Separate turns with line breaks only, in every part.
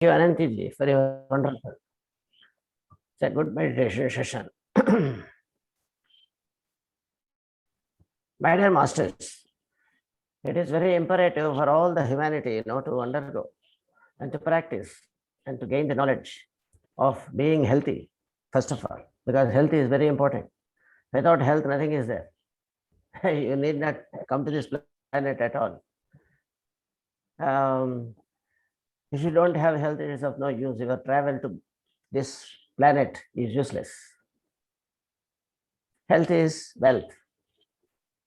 you, Anantiji, for your wonderful. It's a good meditation session. My dear masters, it is very imperative for all the humanity, to undergo and to practice and to gain the knowledge of being healthy, first of all, because health is very important. Without health, nothing is there. You need not come to this planet at all. If you don't have health, it is of no use. Your travel to this planet is useless. Health is wealth,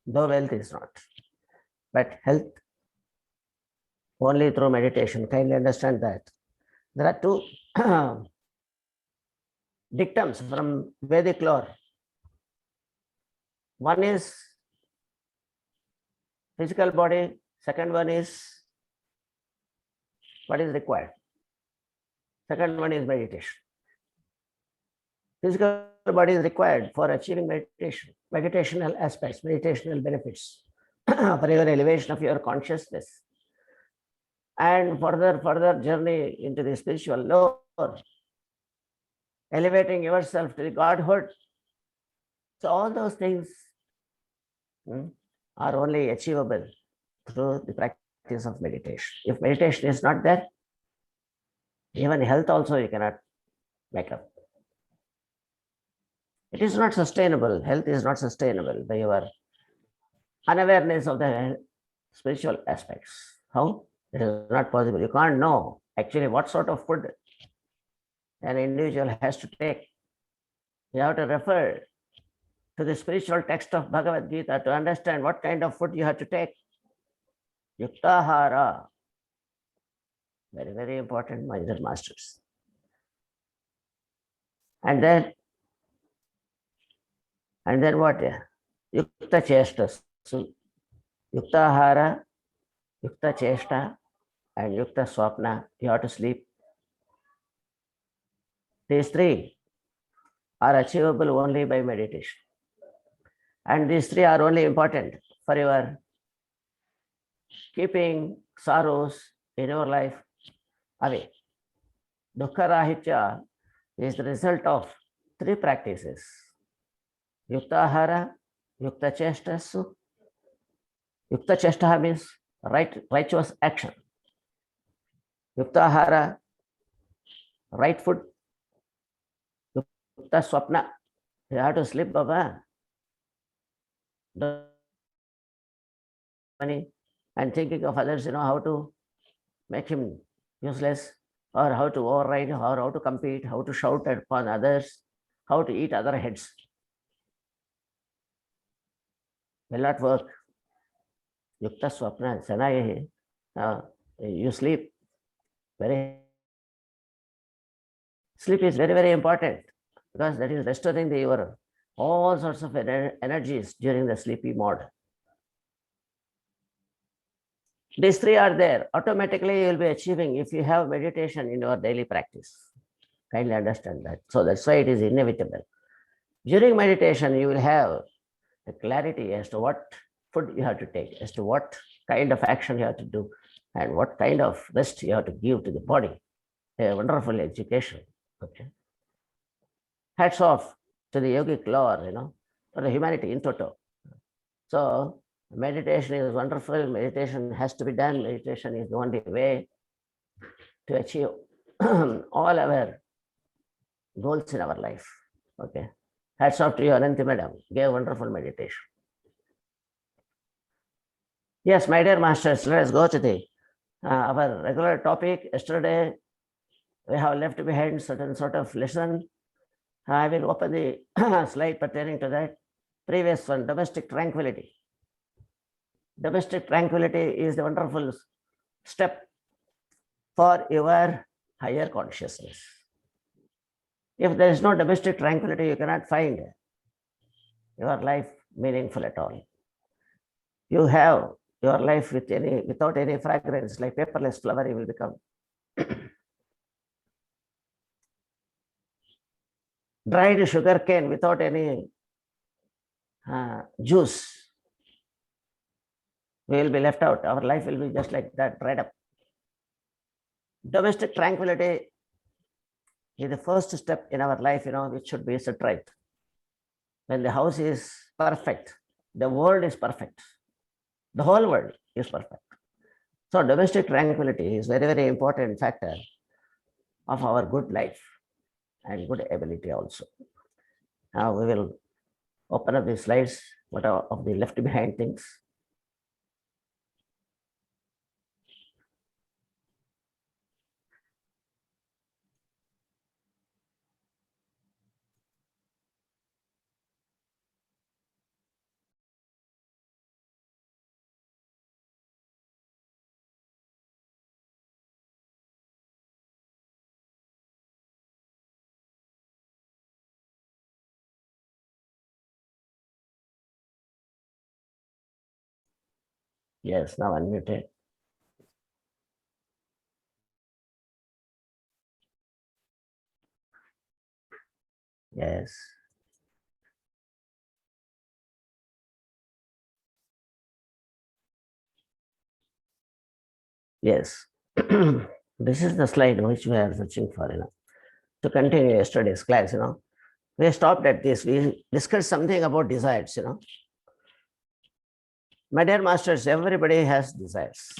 though wealth is not. But health only through meditation. Kindly understand that. There are two dictums from Vedic lore. One is physical body, second one is what is required. Second one is meditation. Physical body is required for achieving meditation, meditational aspects, meditational benefits, for your elevation of your consciousness, and further journey into the spiritual lore, elevating yourself to the Godhood. So all those things are only achievable through the practice of meditation. If meditation is not there, even health also you cannot make up. It is not sustainable. Health is not sustainable by your unawareness of the spiritual aspects. How? It is not possible. You can't know actually what sort of food an individual has to take. You have to refer to the spiritual text of Bhagavad Gita to understand what kind of food you have to take. Yuktahara. Very, very important, my dear masters. And then what? Yukta chestas. So, Yuktahara, Yukta chesta, and Yukta swapna. You have to sleep. These three are achievable only by meditation. And these three are only important for your keeping sorrows in your life away. Dukkha rahitya is the result of three practices. Yuktahara, Yukta chestasu. Yukta chesta means righteous action. Yuktahara, right food. Yukta swapna, you have to sleep, Baba. Money and thinking of others, how to make him useless, or how to override, or how to compete, how to shout upon others, how to eat other heads. Will not work. Yukta swapna, sanaye, you sleep. Sleep is very, very important because that is restoring your all sorts of energies during the sleepy mode. These three are there. Automatically, you will be achieving if you have meditation in your daily practice. Kindly understand that. So that's why it is inevitable. During meditation, you will have a clarity as to what food you have to take, as to what kind of action you have to do, and what kind of rest you have to give to the body. A wonderful education. Okay. Hats off to the yogic lore, for the humanity in toto. So meditation is wonderful. Meditation has to be done. Meditation is the only way to achieve all our goals in our life. Okay. Hats off to you, Ananti Madam. Gave wonderful meditation. Yes, my dear masters, let us go to the our regular topic. Yesterday, we have left behind certain sort of lesson. I will open the slide pertaining to that. Previous one, domestic tranquility. Domestic tranquility is the wonderful step for your higher consciousness. If there is no domestic tranquility, you cannot find your life meaningful at all. You have your life without any fragrance, like paperless flower, you will become. Dried sugar cane without any juice, we will be left out. Our life will be just like that, dried up. Domestic tranquility is the first step in our life, which should be set right. When the house is perfect, the world is perfect. The whole world is perfect. So domestic tranquility is very, very important factor of our good life and good ability also. Now we will open up the slides, what are of the left behind things. Yes, now unmuted. Yes. Yes. This is the slide which we are searching for, to continue yesterday's class, We stopped at this. We discussed something about desires, My dear masters, everybody has desires.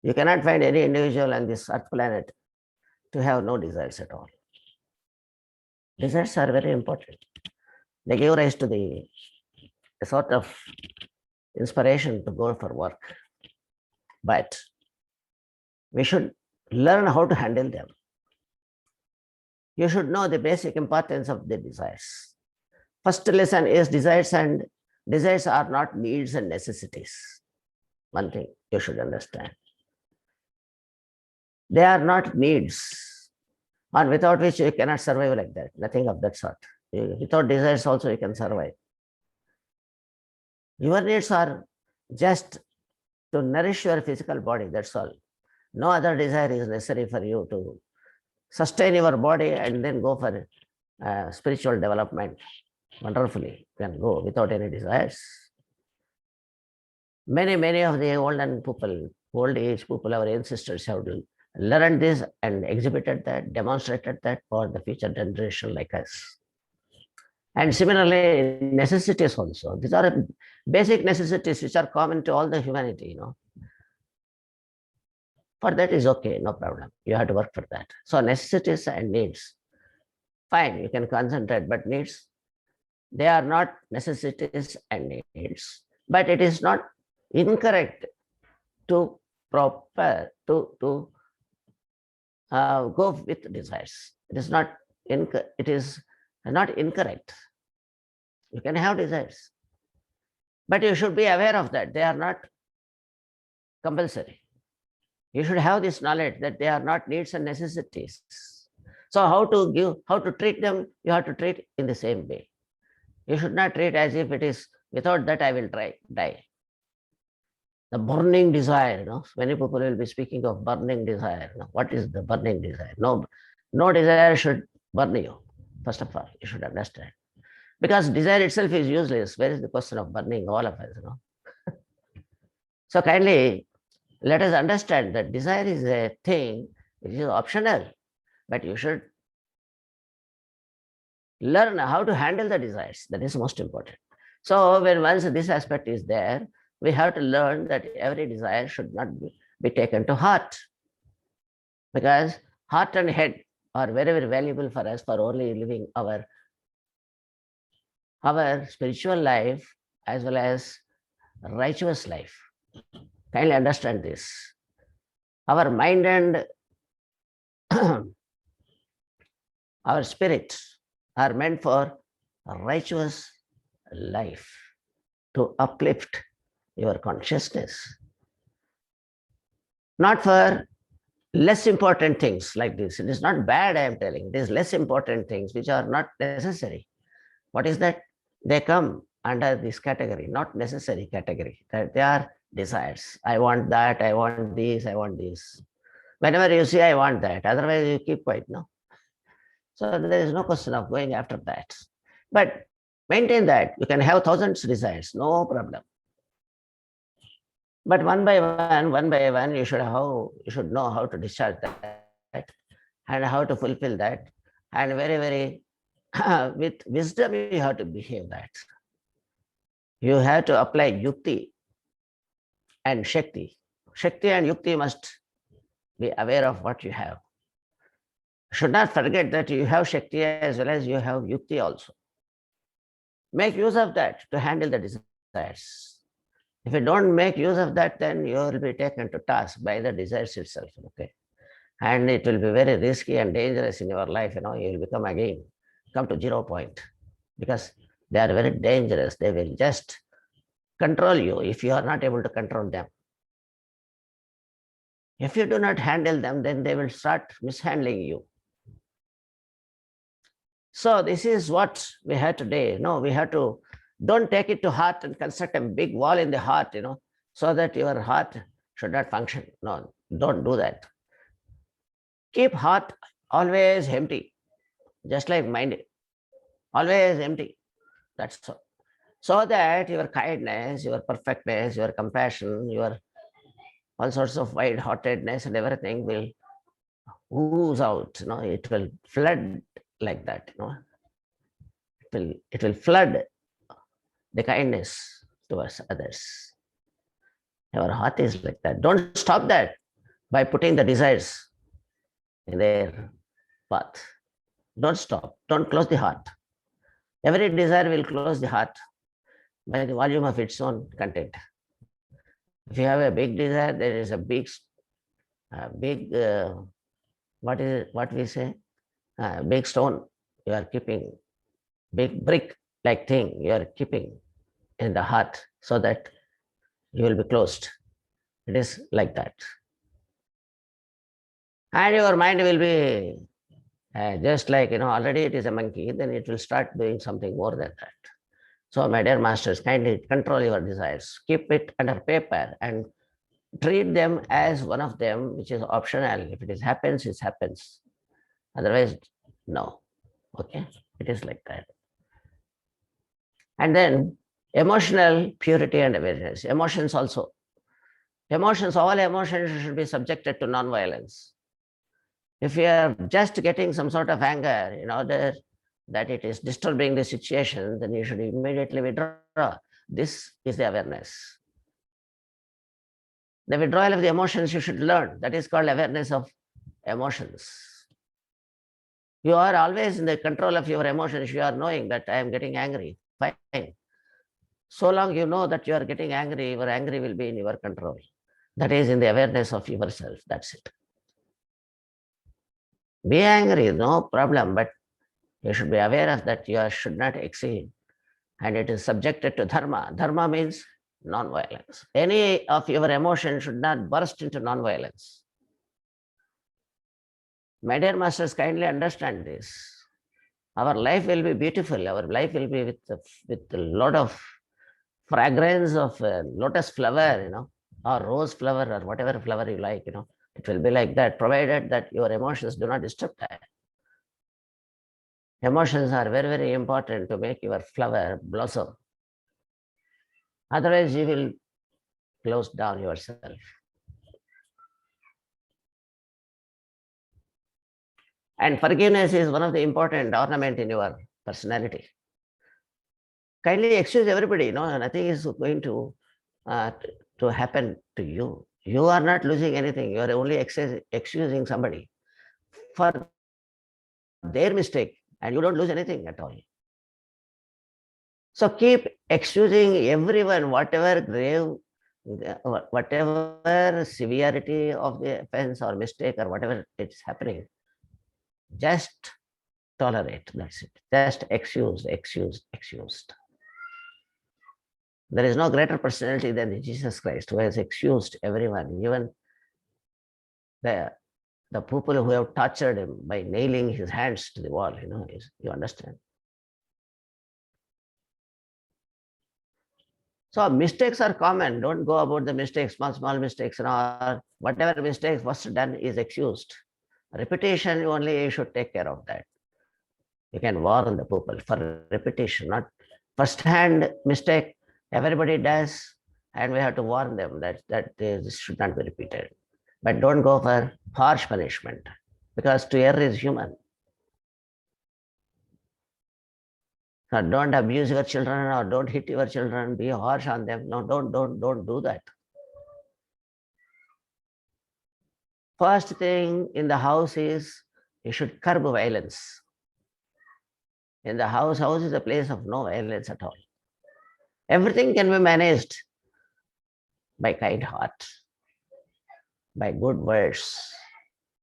You cannot find any individual on this earth planet to have no desires at all. Desires are very important. They give rise to the a sort of inspiration to go for work. But we should learn how to handle them. You should know the basic importance of the desires. First lesson is desires are not needs and necessities. One thing you should understand. They are not needs, and without which you cannot survive like that. Nothing of that sort. Without desires also you can survive. Your needs are just to nourish your physical body, that's all. No other desire is necessary for you to sustain your body and then go for spiritual development. Wonderfully, you can go without any desires. Many of the old age people, our ancestors have learned this and exhibited that, demonstrated that for the future generation like us. And similarly, necessities also. These are basic necessities which are common to all the humanity, For that is okay, no problem. You have to work for that. So necessities and needs. Fine, you can concentrate, but needs, they are not necessities and needs. But it is not incorrect to go with desires. It is not incorrect. You can have desires, but you should be aware of that. They are not compulsory. You should have this knowledge that they are not needs and necessities. So how to treat them, you have to treat in the same way. You should not treat as if it is, without that I will die. The burning desire, many people will be speaking of burning desire. What is the burning desire? No desire should burn you. First of all, you should understand. Because desire itself is useless. Where is the question of burning all of us? So kindly let us understand that desire is a thing which is optional, but you should learn how to handle the desires. That is most important. So when once this aspect is there, we have to learn that every desire should not be taken to heart, because heart and head are very, very valuable for us for only living our spiritual life as well as righteous life. Kindly understand this. Our mind and our spirit are meant for a righteous life, to uplift your consciousness, not for less important things like this. It is not bad, I am telling. It is less important things which are not necessary. What is that? They come under this category, not necessary category, that they are desires. I want that, I want this, I want this. Whenever you say I want that, otherwise you keep quiet, no? So there is no question of going after that. But maintain that. You can have thousands of desires, no problem. But one by one, you should know how to discharge that and how to fulfill that. And very, with wisdom, you have to behave that. You have to apply yukti and shakti. Shakti and yukti must be aware of what you have. Should not forget that you have shakti as well as you have yukti also. Make use of that to handle the desires. If you don't make use of that, then you will be taken to task by the desires itself. Okay. And it will be very risky and dangerous in your life. You will come to 0 point, because they are very dangerous. They will just control you if you are not able to control them. If you do not handle them, then they will start mishandling you. So this is what we have today. We have to, don't take it to heart and construct a big wall in the heart, so that your heart should not function. No, don't do that. Keep heart always empty, just like mind, always empty. That's so. So that your kindness, your perfectness, your compassion, your all sorts of wide-heartedness and everything will ooze out. It will flood like that. It will flood the kindness towards others. Your heart is like that. Don't stop that by putting the desires in their path. Don't stop. Don't close the heart. Every desire will close the heart by the volume of its own content. If you have a big desire, there is a big what we say, big stone you are keeping, big brick like thing you are keeping in the heart, so that you will be closed. It is like that. And your mind will be just like, already it is a monkey, then it will start doing something more than that. So my dear masters, kindly control your desires. Keep it under paper and treat them as one of them, which is optional. If it happens, it happens. Otherwise, no. Okay, it is like that. And then emotional purity and awareness. Emotions also. All emotions should be subjected to non-violence. If you are just getting some sort of anger in order that it is disturbing the situation, then you should immediately withdraw. This is the awareness. The withdrawal of the emotions you should learn. That is called awareness of emotions. You are always in the control of your emotions. You are knowing that I am getting angry. Fine. So long you know that you are getting angry, your anger will be in your control. That is in the awareness of yourself. That's it. Be angry, no problem, but you should be aware of that. You should not exceed. And it is subjected to dharma. Dharma means non-violence. Any of your emotions should not burst into non-violence. My dear masters, kindly understand this. Our life will be beautiful. Our life will be with a lot of fragrance of lotus flower, or rose flower, or whatever flower you like, it will be like that, provided that your emotions do not disturb that. Emotions are very important to make your flower blossom. Otherwise, you will close down yourself. And forgiveness is one of the important ornament in your personality. Kindly excuse everybody. Nothing is going to happen to you. You are not losing anything. You are only excusing somebody for their mistake, and you don't lose anything at all. So keep excusing everyone, whatever grave, whatever severity of the offense or mistake or whatever it's happening. Just tolerate. That's it. Just excused. There is no greater personality than Jesus Christ, who has excused everyone, even the people who have tortured him by nailing his hands to the wall. You understand? So mistakes are common. Don't go about the mistakes, small mistakes, or whatever mistakes was done is excused. Repetition, only you should take care of that. You can warn the people for repetition, not first-hand mistake. Everybody does. And we have to warn them that this should not be repeated. But don't go for harsh punishment, because to err is human. So don't abuse your children or don't hit your children, be harsh on them. No, don't do that. First thing in the house is you should curb violence. In the house is a place of no violence at all. Everything can be managed by kind heart, by good words,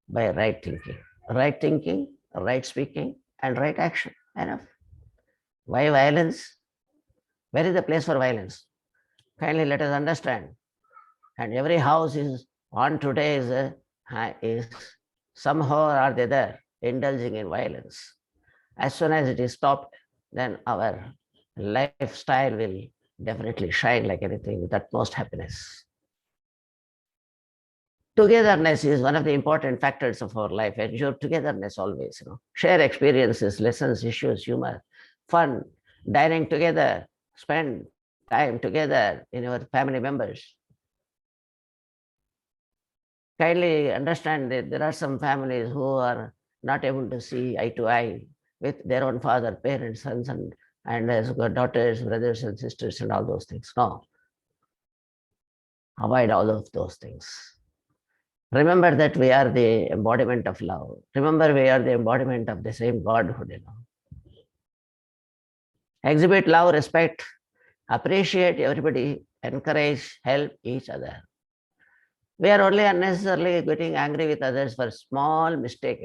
by right thinking, right speaking, and right action. Enough. Why violence? Where is the place for violence? Kindly let us understand. And every house is on today is somehow or the other indulging in violence. As soon as it is stopped, then our lifestyle will definitely shine like anything with utmost happiness. Togetherness is one of the important factors of our life. Ensure togetherness always. Share experiences, lessons, issues, humor, fun, dining together, spend time together in your family members. Kindly understand that there are some families who are not able to see eye to eye with their own father, parents, sons, and as daughters, brothers, and sisters, and all those things. No. Avoid all of those things. Remember that we are the embodiment of love. Remember, we are the embodiment of the same Godhood. Exhibit love, respect, appreciate everybody, encourage, help each other. We are only unnecessarily getting angry with others for small mistake.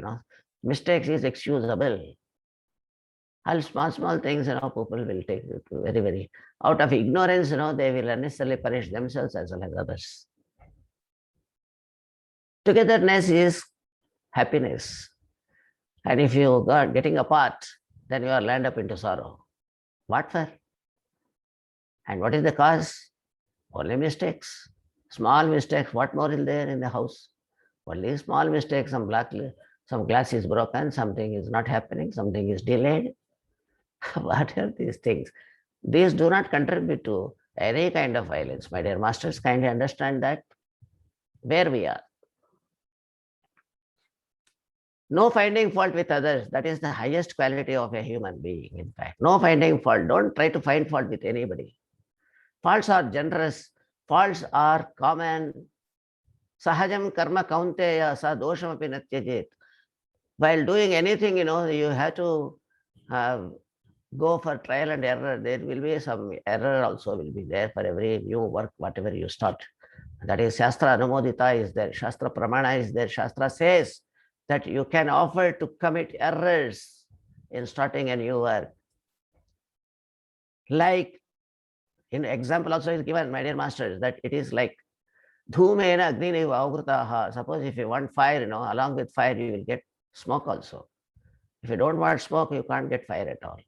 Mistakes is excusable. All small things, people will take it very, very out of ignorance. They will unnecessarily punish themselves as well as others. Togetherness is happiness. And if you are getting apart, then you are land up into sorrow. What for? And what is the cause? Only mistakes. Small mistakes. What more is there in the house? Only small mistakes. Some glass is broken, something is not happening, something is delayed. What are these things? These do not contribute to any kind of violence. My dear masters, kindly understand that where we are. No finding fault with others. That is the highest quality of a human being, in fact. No finding fault. Don't try to find fault with anybody. Faults are generous. Faults are common. Sahajam karma kaunteya sa dosham api natyajet. While doing anything, you have to go for trial and error. There will be some error also will be there for every new work, whatever you start. That is Shastra Anumodita is there. Shastra Pramana is there. Shastra says that you can offer to commit errors in starting a new work. Like, example also is given, my dear masters, that it is like Dhumena Agnini Vavrutaha. Suppose if you want fire, along with fire, you will get smoke also. If you don't want smoke, you can't get fire at all.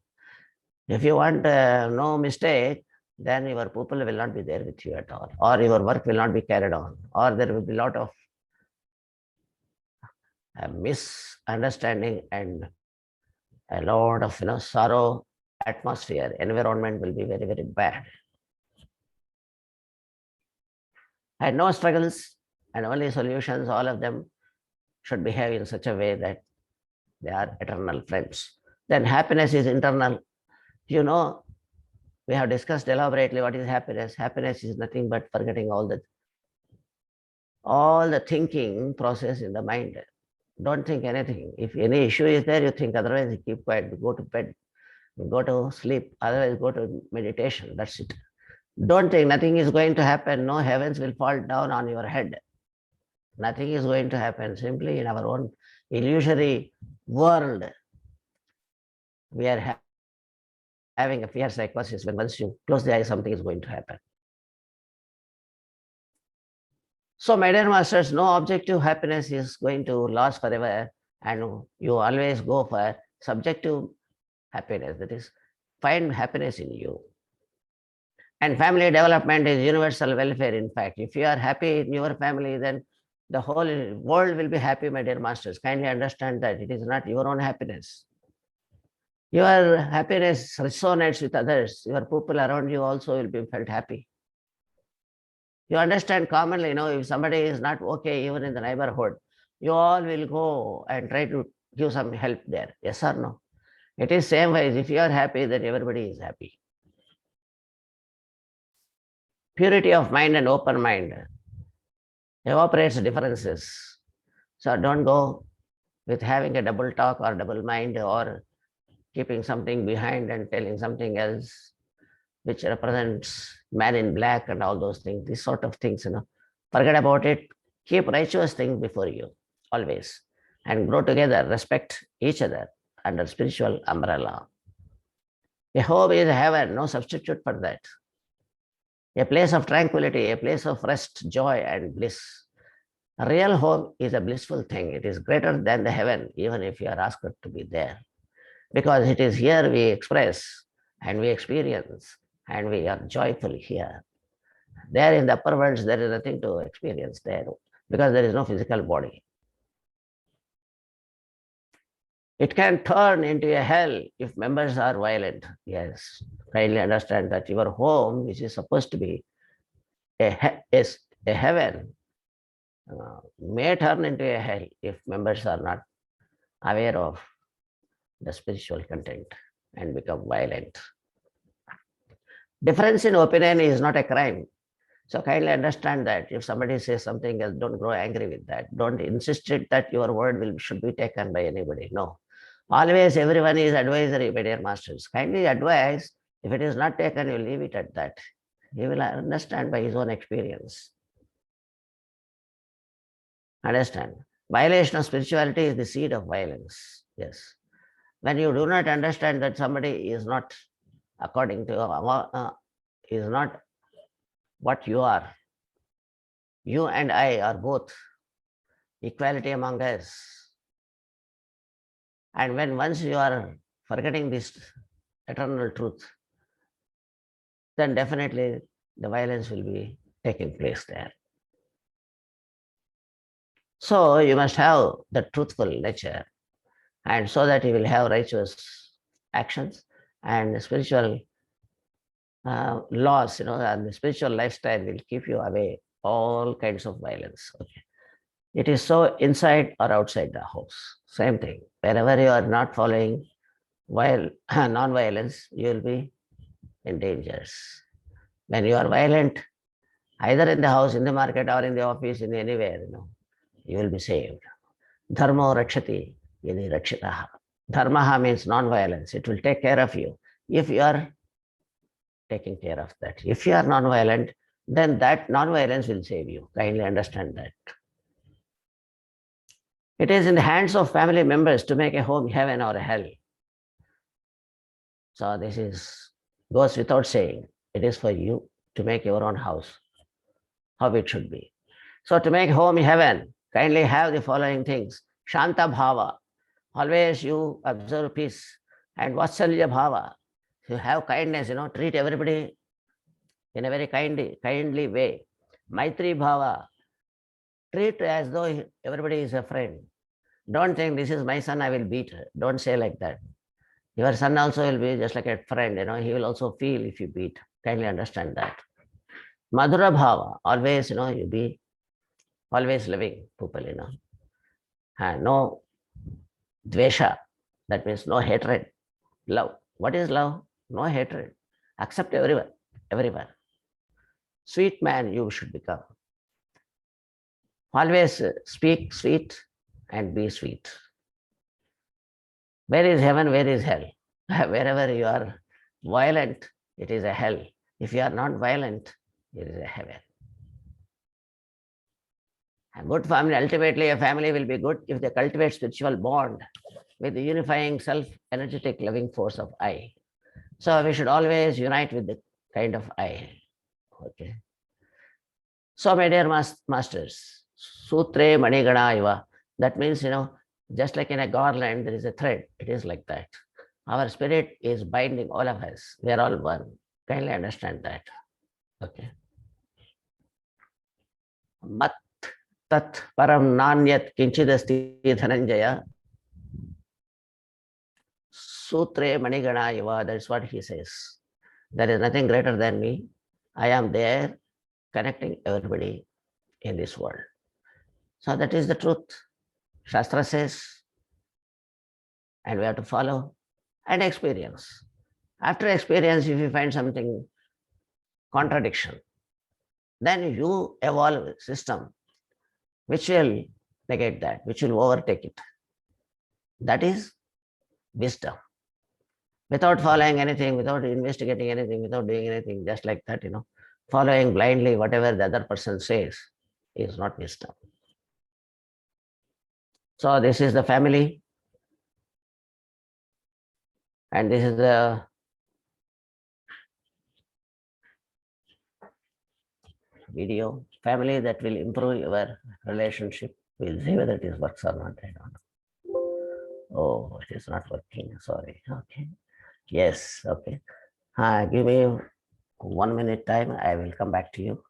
If you want no mistake, then your people will not be there with you at all, or your work will not be carried on, or there will be a lot of misunderstanding and a lot of sorrow atmosphere. Environment will be very, very bad. And no struggles and only solutions. All of them should behave in such a way that they are eternal friends. Then happiness is internal. We have discussed elaborately what is happiness. Happiness is nothing but forgetting all the thinking process in the mind. Don't think anything. If any issue is there, you think. Otherwise, you keep quiet. Go to bed. Go to sleep. Otherwise, go to meditation. That's it. Don't think nothing is going to happen. No heavens will fall down on your head. Nothing is going to happen. Simply in our own illusory world, we are having a fear psychosis when once you close the eyes, something is going to happen. So, my dear masters, no objective happiness is going to last forever, and you always go for subjective happiness. That is, find happiness in you. And family development is universal welfare. In fact, if you are happy in your family, then the whole world will be happy, my dear masters. Kindly understand that it is not your own happiness. Your happiness resonates with others. Your people around you also will be felt happy. You understand commonly, if somebody is not okay, even in the neighborhood, you all will go and try to give some help there. Yes or no? It is same way. If you are happy, then everybody is happy. Purity of mind and open mind evaporates differences. So don't go with having a double talk or double mind or keeping something behind and telling something else, which represents man in black and all those things, these sort of things, forget about it. Keep righteous things before you always and grow together, respect each other under spiritual umbrella. A home is a heaven, no substitute for that. A place of tranquility, a place of rest, joy, and bliss. A real home is a blissful thing. It is greater than the heaven, even if you are asked to be there. Because it is here we express and we experience and we are joyful here. There in the upper worlds, there is nothing to experience there because there is no physical body. It can turn into a hell if members are violent. Yes, kindly understand that your home, which is supposed to be is a heaven, may turn into a hell if members are not aware of the spiritual content and become violent. Difference in opinion is not a crime. So kindly understand that if somebody says something else, don't grow angry with that. Don't insist it that your word should be taken by anybody. No. Always everyone is advisory, my dear masters. Kindly advise. If it is not taken, you leave it at that. He will understand by his own experience. Understand? Violation of spirituality is the seed of violence. Yes. When you do not understand that somebody is not according to is not what you are, you and I are both equality among us. And when once you are forgetting this eternal truth, then definitely the violence will be taking place there. So you must have the truthful nature, and so that you will have righteous actions and spiritual laws, and the spiritual lifestyle will keep you away all kinds of violence. Okay. It is so inside or outside the house. Same thing. Wherever you are not following non-violence, you will be in dangers. When you are violent, either in the house, in the market, or in the office, in anywhere, you will be saved. Dharma rakshati, yadi rakshitaha. Dharma means non-violence. It will take care of you if you are taking care of that. If you are non-violent, then that non-violence will save you. Kindly understand that. It is in the hands of family members to make a home heaven or a hell. So this goes without saying. It is for you to make your own house, how it should be. So to make home heaven, kindly have the following things. Shanta bhava. Always you observe peace. And vatsalya bhava. You have kindness, treat everybody in a very kindly way. Maitri bhava. Treat as though everybody is a friend. Don't think this is my son, I will beat her. Don't say like that. Your son also will be just like a friend, he will also feel if you beat. Kindly understand that. Madhura bhava, always, you be always loving people, And no dvesha, that means no hatred. Love. What is love? No hatred. Accept everyone. Sweet man you should become. Always speak sweet and be sweet. Where is heaven? Where is hell? Wherever you are violent, it is a hell. If you are not violent, it is a heaven. A good family, ultimately a family will be good if they cultivate spiritual bond with the unifying self-energetic loving force of I. So we should always unite with the kind of I. Okay. So my dear masters, Sutre Manigana Iva, that means, just like in a garland, there is a thread. It is like that. Our spirit is binding all of us. We are all one. Kindly understand that. Okay. Mat tat param nanyat kinchidasti dhananjaya. Sutre Manigana Iva, that's what he says. There is nothing greater than me. I am there. connecting everybody in this world. So that is the truth. Shastra says, and we have to follow and experience. After experience, if you find something contradiction, then you evolve a system which will negate that, which will overtake it. That is wisdom. Without following anything, without investigating anything, without doing anything, just like that, following blindly whatever the other person says is not wisdom. So this is the family, and this is the video. Family that will improve your relationship. We'll see whether it is works or not. I don't know. Oh, it is not working. Sorry. Okay. Yes. Okay. Give me 1 minute time. I will come back to you.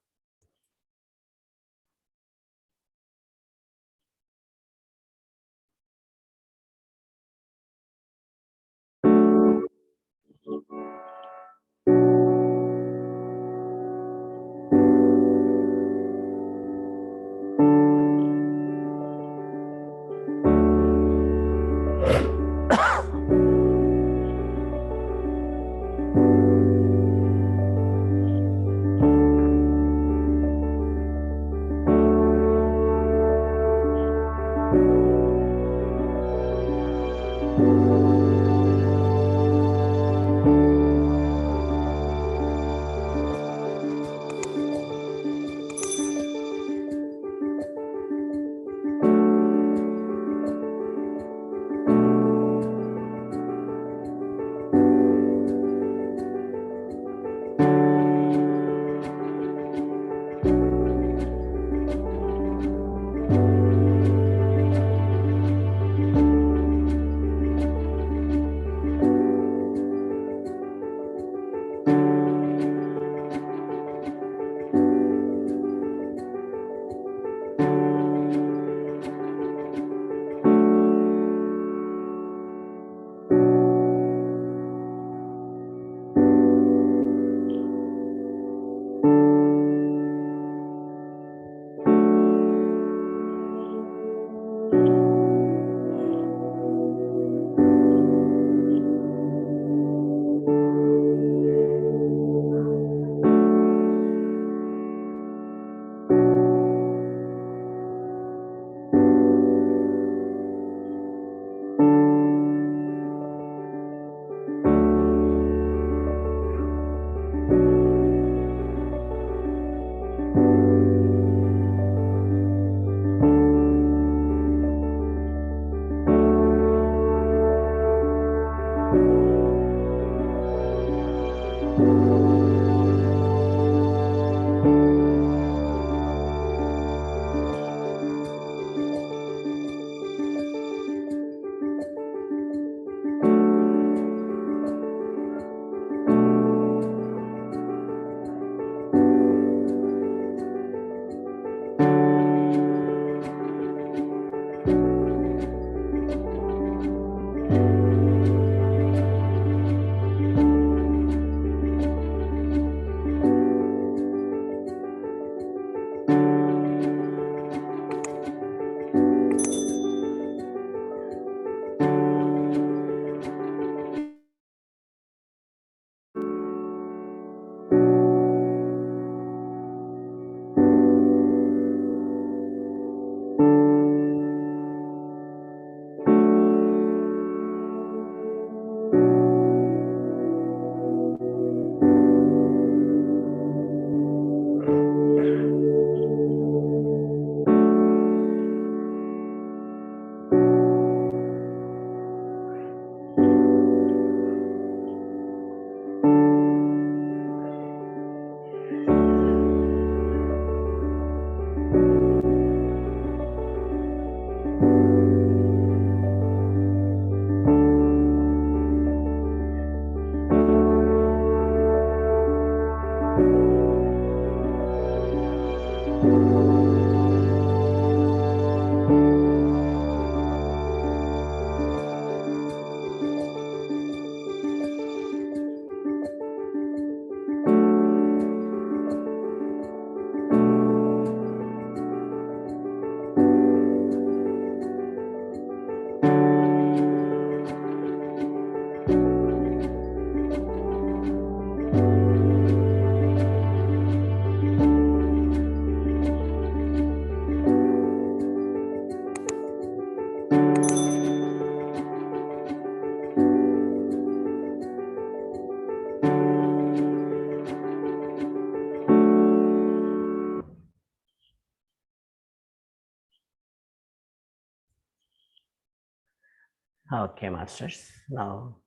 Okay, masters. Now,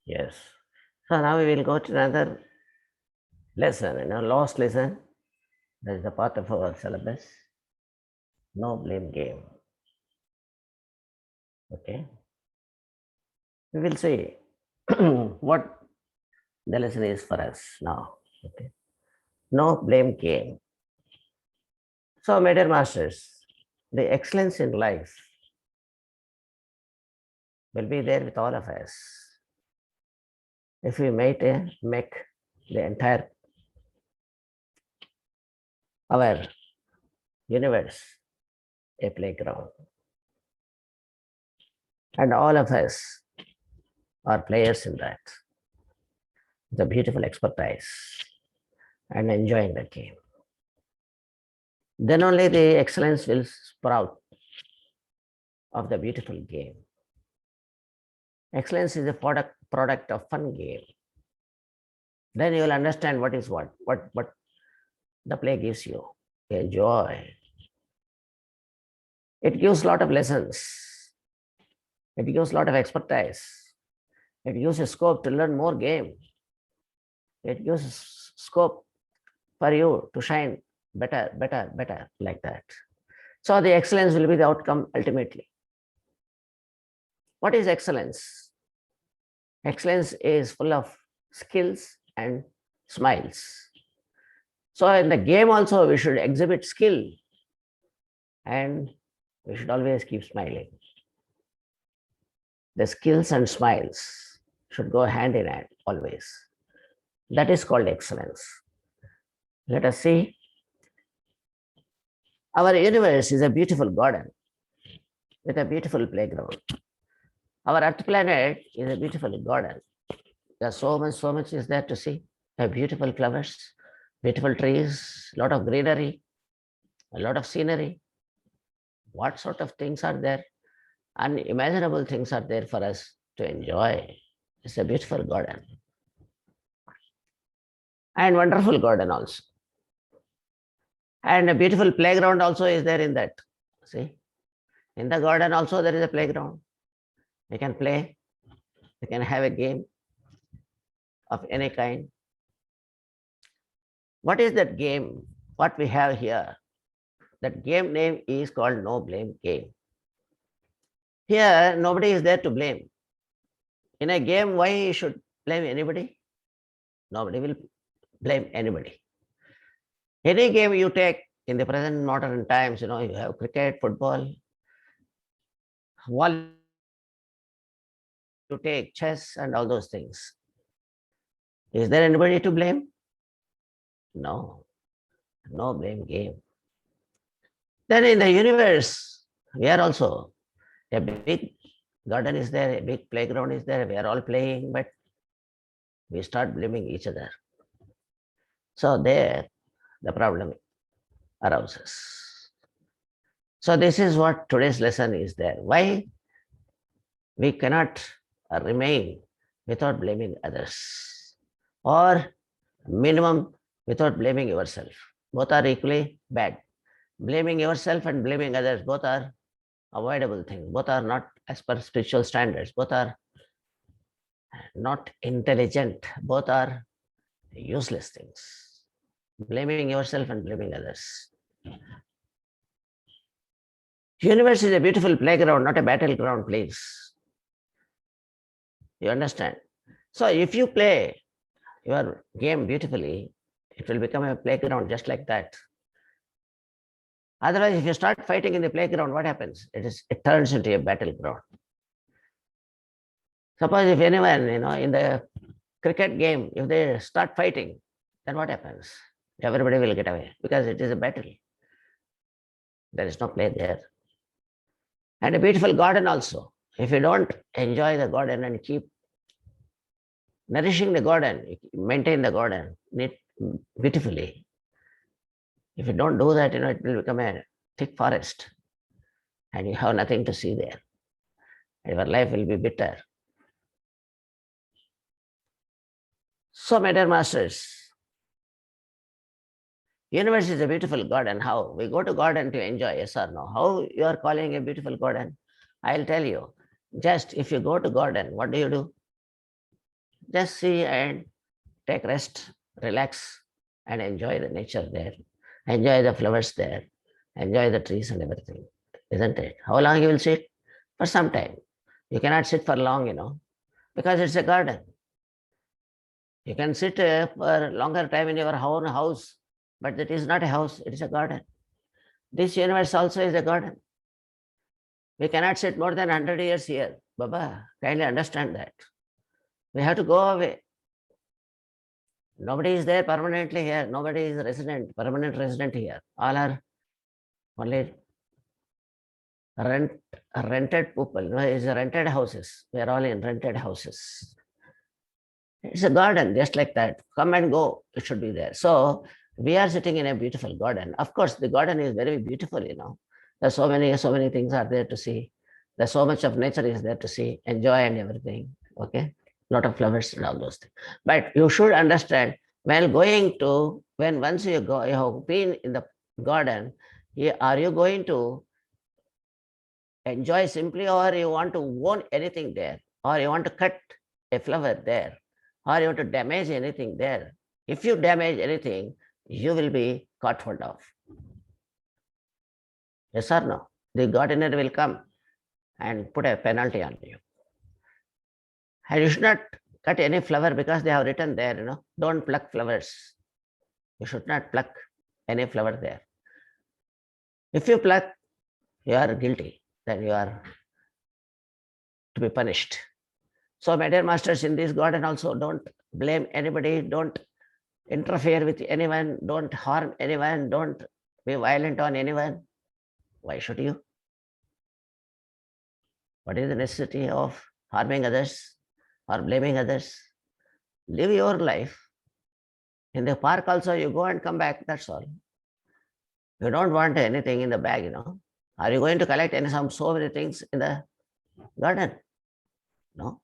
yes. So now we will go to another lesson, last lesson. That is the part of our syllabus. No blame game. Okay. We will see what the lesson is for us now. Okay. No blame game. So, my dear masters, the excellence in life will be there with all of us if we make the entire our universe a playground, and all of us are players in that. It's a beautiful expertise and enjoying the game. Then only the excellence will sprout of the beautiful game. Excellence is a product of fun game. Then you will understand what is what the play gives you. Enjoy. It gives a lot of lessons. It gives a lot of expertise. It gives a scope to learn more game. It gives scope for you to shine better, like that. So the excellence will be the outcome ultimately. What is excellence? Excellence is full of skills and smiles. So in the game also, we should exhibit skill and we should always keep smiling. The skills and smiles should go hand in hand always. That is called excellence. Let us see. Our universe is a beautiful garden with a beautiful playground. Our Earth planet is a beautiful garden. There's so much is there to see. Beautiful flowers, beautiful trees, a lot of greenery, a lot of scenery. What sort of things are there? Unimaginable things are there for us to enjoy. It's a beautiful garden. And wonderful garden also. And a beautiful playground also is there in that. See, in the garden also there is a playground. We can play, we can have a game of any kind. What is that game? What we have here? That game name is called No Blame Game. Here, nobody is there to blame. In a game, why you should blame anybody? Nobody will blame anybody. Any game you take in the present modern times, you have cricket, football, you take chess and all those things. Is there anybody to blame? No, no blame game. Then in the universe, we are also a big garden is there, a big playground is there, we are all playing, but we start blaming each other. So there, the problem arises. So this is what today's lesson is there. Why we cannot remain without blaming others, or minimum without blaming yourself. Both are equally bad. Blaming yourself and blaming others, both are avoidable things. Both are not as per spiritual standards. Both are not intelligent. Both are useless things. Blaming yourself and blaming others. Universe is a beautiful playground, not a battleground, please. You understand? So if you play your game beautifully, it will become a playground just like that. Otherwise, if you start fighting in the playground, what happens? It turns into a battleground. Suppose if anyone, in the cricket game, if they start fighting, then what happens? Everybody will get away because it is a battle. There is no play there. And a beautiful garden also. If you don't enjoy the garden and keep nourishing the garden, maintain the garden beautifully. If you don't do that, it will become a thick forest and you have nothing to see there. Your life will be bitter. So, my dear masters, Universe is a beautiful garden. How? We go to garden to enjoy, yes or no? How you are calling a beautiful garden? I'll tell you. Just if you go to garden, what do? Just see and take rest, relax, and enjoy the nature there. Enjoy the flowers there. Enjoy the trees and everything. Isn't it? How long you will sit? For some time. You cannot sit for long, because it's a garden. You can sit for longer time in your own house, but it is not a house, it is a garden. This universe also is a garden. We cannot sit more than 100 years here. Baba, kindly understand that. We have to go away. Nobody is there permanently here. Nobody is permanent resident here. All are only rented people. No, it's rented houses. We are all in rented houses. It's a garden, just like that. Come and go, it should be there. So we are sitting in a beautiful garden. Of course, the garden is very beautiful. There's so many things are there to see. There's so much of nature is there to see, enjoy and everything. Okay. Lot of flowers and all those things. But you should understand when once you have been in the garden, are you going to enjoy simply, or you want to own anything there, or you want to cut a flower there, or you want to damage anything there? If you damage anything, you will be caught hold of. Yes or no? The gardener will come and put a penalty on you. And you should not cut any flower because they have written there, don't pluck flowers. You should not pluck any flower there. If you pluck, you are guilty. Then you are to be punished. So, my dear masters, in this garden also, don't blame anybody, don't interfere with anyone, don't harm anyone, don't be violent on anyone. Why should you? What is the necessity of harming others or blaming others? Live your life. In the park also, you go and come back, that's all. You don't want anything in the bag, Are you going to collect so many things in the garden? No.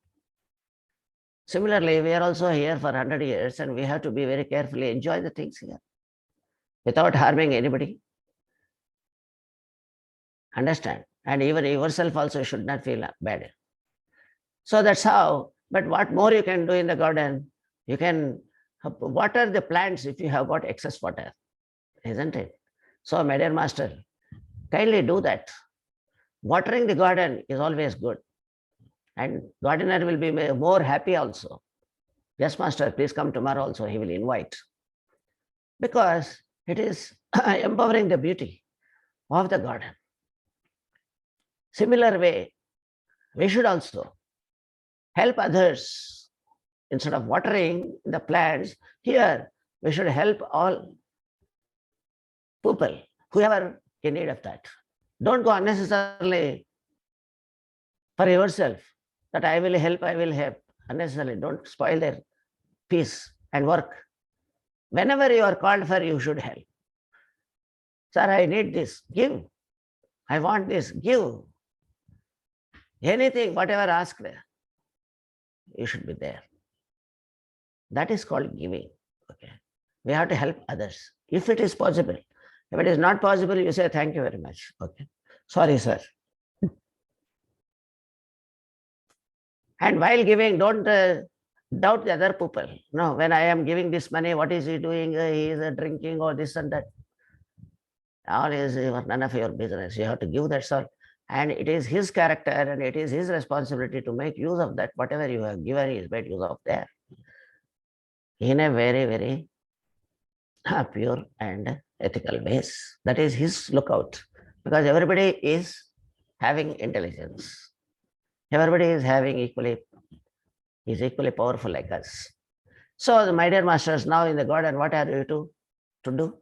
Similarly, we are also here for 100 years and we have to be very carefully enjoy the things here without harming anybody. Understand? And even yourself also should not feel bad. So that's how. But what more you can do in the garden? You can water the plants if you have got excess water, isn't it? So, my dear master, kindly do that. Watering the garden is always good. And gardener will be more happy also. Yes, master, please come tomorrow also, he will invite. Because it is empowering the beauty of the garden. Similar way, we should also help others. Instead of watering the plants, here we should help all people, whoever in need of that. Don't go unnecessarily for yourself that I will help. Unnecessarily, don't spoil their peace and work. Whenever you are called for, you should help. Sir, I need this, give. I want this, give. Anything, whatever asked, you should be there. That is called giving. Okay. We have to help others if it is possible. If it is not possible, you say thank you very much. Okay. Sorry, sir. And while giving, don't doubt the other people. No, when I am giving this money, what is he doing? He is drinking or this and that. All is none of your business. You have to give that, sir. And it is his character and it is his responsibility to make use of that. Whatever you have given, he is made use of there. In a very, very pure and ethical ways. That is his lookout. Because everybody is having intelligence. Everybody is equally powerful like us. So, my dear masters, now in the garden, what are you to do?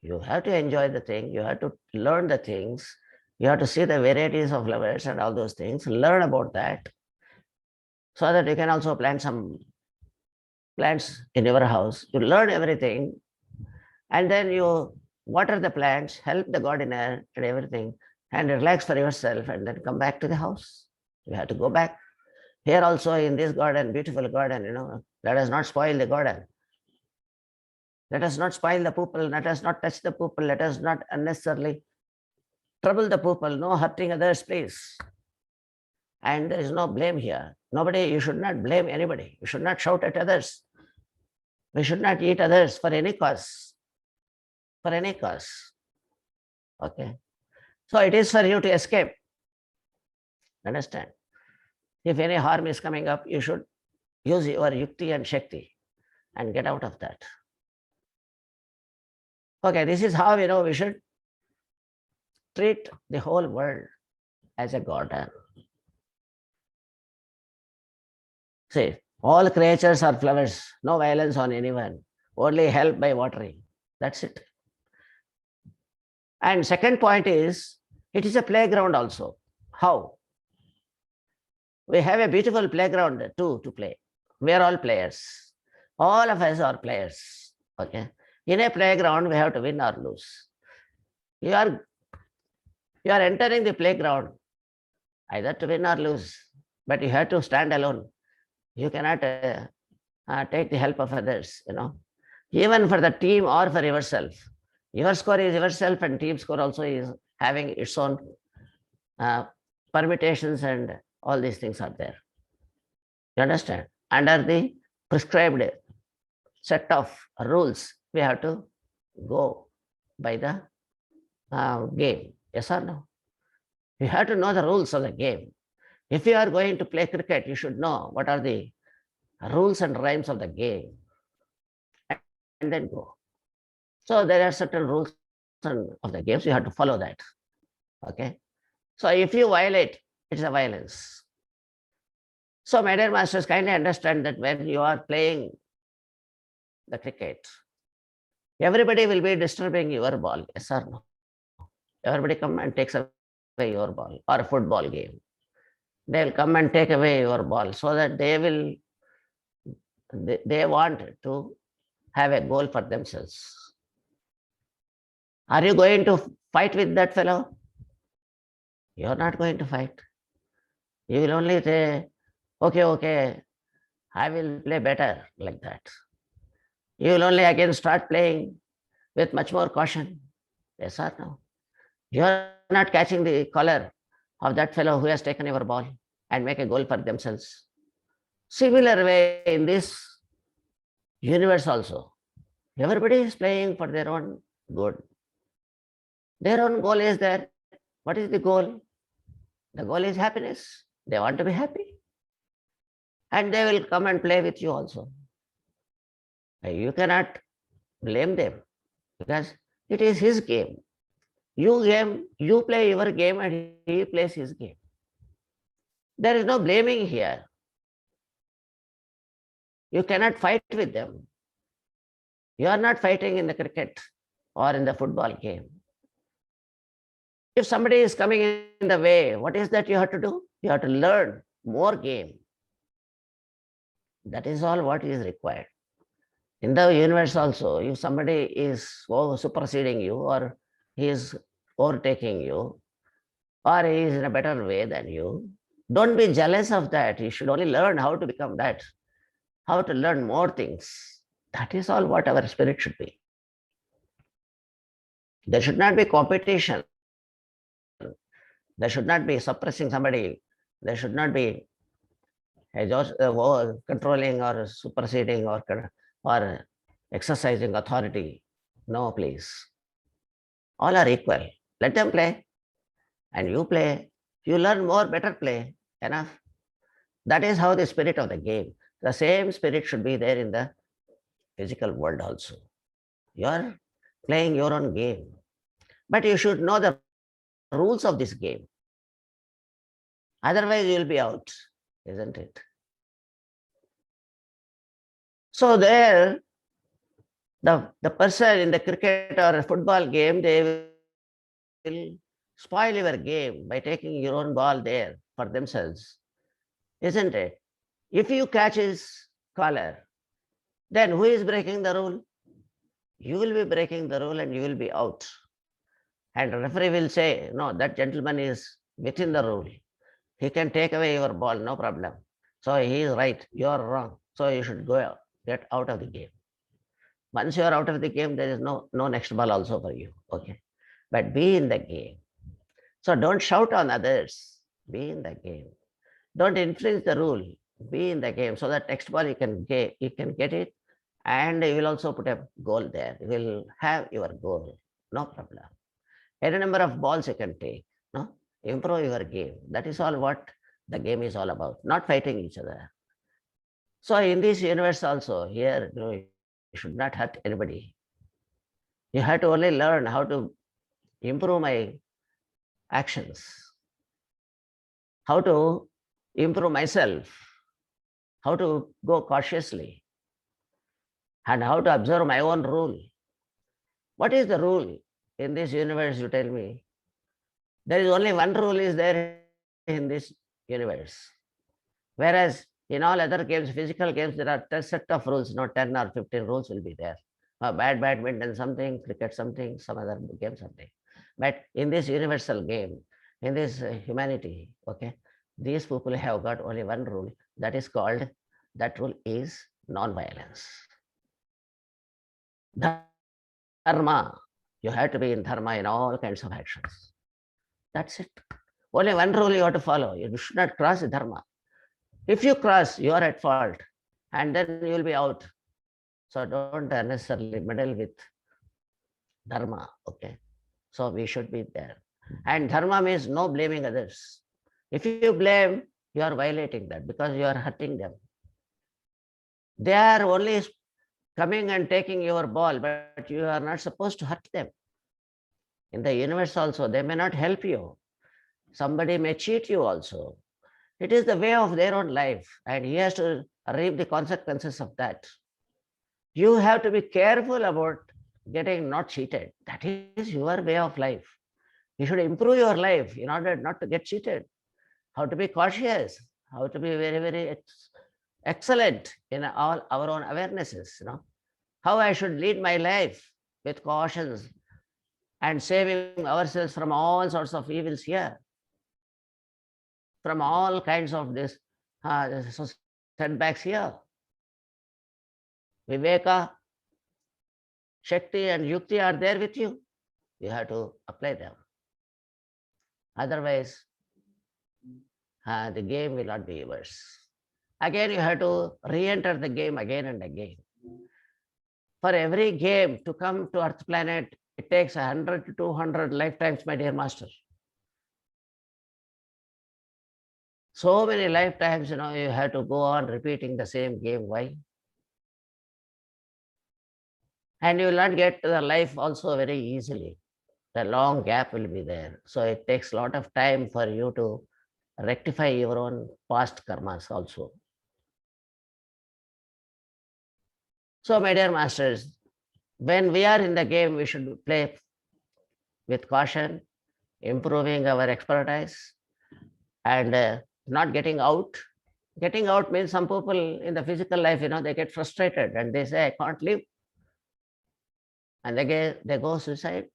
You have to enjoy the thing. You have to learn the things. You have to see the varieties of flowers and all those things. Learn about that so that you can also plant some plants in your house. You learn everything and then you water the plants, help the gardener and everything, and relax for yourself and then come back to the house. You have to go back. Here also in this garden, beautiful garden, let us not spoil the garden. Let us not spoil the pupil. Let us not touch the pupil. Let us not unnecessarily trouble the pupil. No hurting others, please. And there is no blame here. Nobody, you should not blame anybody. You should not shout at others. We should not eat others for any cause. For any cause. Okay. So it is for you to escape. Understand? If any harm is coming up, you should use your yukti and shakti and get out of that. Okay, this is how we should treat the whole world as a garden. See, all creatures are flowers, no violence on anyone, only help by watering. That's it. And second point is, it is a playground also. How? We have a beautiful playground too to play. We are all players. All of us are players. Okay. In a playground, we have to win or lose. You are entering the playground either to win or lose, but you have to stand alone. You cannot take the help of others, even for the team or for yourself. Your score is yourself, and team score also is having its own permutations, and all these things are there. You understand? Under the prescribed set of rules, we have to go by the game. Yes or no? You have to know the rules of the game. If you are going to play cricket, you should know what are the rules and rhymes of the game, and then go. So there are certain rules of the games. You have to follow that. Okay. So if you violate, it's a violence. So my dear masters, kindly understand that when you are playing the cricket, everybody will be disturbing your ball. Yes or no? Everybody come and takes away your ball, or a football game. They'll come and take away your ball so that they want to have a goal for themselves. Are you going to fight with that fellow? You're not going to fight. You will only say, okay, I will play better, like that. You will only again start playing with much more caution. Yes or no? You're not catching the collar of that fellow who has taken your ball and make a goal for themselves. Similar way in this universe also. Everybody is playing for their own good. Their own goal is there. What is the goal? The goal is happiness. They want to be happy. And they will come and play with you also. You cannot blame them because it is his game. You play your game, and he plays his game. There is no blaming here. You cannot fight with them. You are not fighting in the cricket or in the football game. If somebody is coming in the way, what is that you have to do? You have to learn more game. That is all what is required. In the universe also, if somebody is superseding you, or he is overtaking you, or he is in a better way than you, don't be jealous of that. You should only learn how to become that, how to learn more things. That is all what our spirit should be. There should not be competition. There should not be suppressing somebody. There should not be controlling or superseding or exercising authority. No, please. All are equal. Let them play. And you play. You learn more, better play. Enough. That is how the spirit of the game. The same spirit should be there in the physical world also. You are playing your own game. But you should know the rules of this game. Otherwise, you will be out, isn't it? So there, the person in the cricket or a football game, they will spoil your game by taking your own ball there for themselves, isn't it? If you catch his collar, then who is breaking the rule? You will be breaking the rule and you will be out. And the referee will say, no, that gentleman is within the rule. He can take away your ball, no problem. So he is right, you are wrong. So you should go out, get out of the game. Once you are out of the game, there is no next ball also for you. Okay. But be in the game. So don't shout on others. Be in the game. Don't infringe the rule. Be in the game so that next ball you can get it, and you will also put a goal there. You will have your goal. No problem. Any number of balls you can take. No, improve your game. That is all what the game is all about. Not fighting each other. So in this universe also, here you should not hurt anybody. You have to only learn how to improve my actions, how to improve myself, how to go cautiously, and how to observe my own rule. What is the rule in this universe, you tell me? There is only one rule is there in this universe. Whereas in all other games, physical games, there are a set of rules, not 10 or 15 rules will be there. Badminton something, cricket something, some other game something. But in this universal game, in this humanity, okay, these people have got only one rule, that rule is non-violence. Dharma, you have to be in dharma in all kinds of actions. That's it. Only one rule you have to follow. You should not cross the dharma. If you cross, you are at fault, and then you will be out. So don't unnecessarily meddle with dharma, okay? So we should be there. And dharma means no blaming others. If you blame, you are violating that because you are hurting them. They are only coming and taking your ball, but you are not supposed to hurt them. In the universe also, they may not help you. Somebody may cheat you also. It is the way of their own life, and he has to reap the consequences of that. You have to be careful about getting not cheated. That is your way of life. You should improve your life in order not to get cheated. How to be cautious, how to be very, very excellent in all our own awarenesses, how I should lead my life with cautions and saving ourselves from all sorts of evils here, from all kinds of this setbacks here. Viveka, Shakti and Yukti are there with you. You have to apply them. Otherwise, the game will not be yours. Again, you have to re-enter the game again and again. For every game to come to Earth planet, it takes 100 to 200 lifetimes, my dear master. So many lifetimes, you have to go on repeating the same game. Why? And you will not get to the life also very easily. The long gap will be there. So it takes a lot of time for you to rectify your own past karmas also. So, my dear masters, when we are in the game, we should play with caution, improving our expertise, and not getting out. Getting out means some people in the physical life, they get frustrated and they say, I can't live. And they go suicide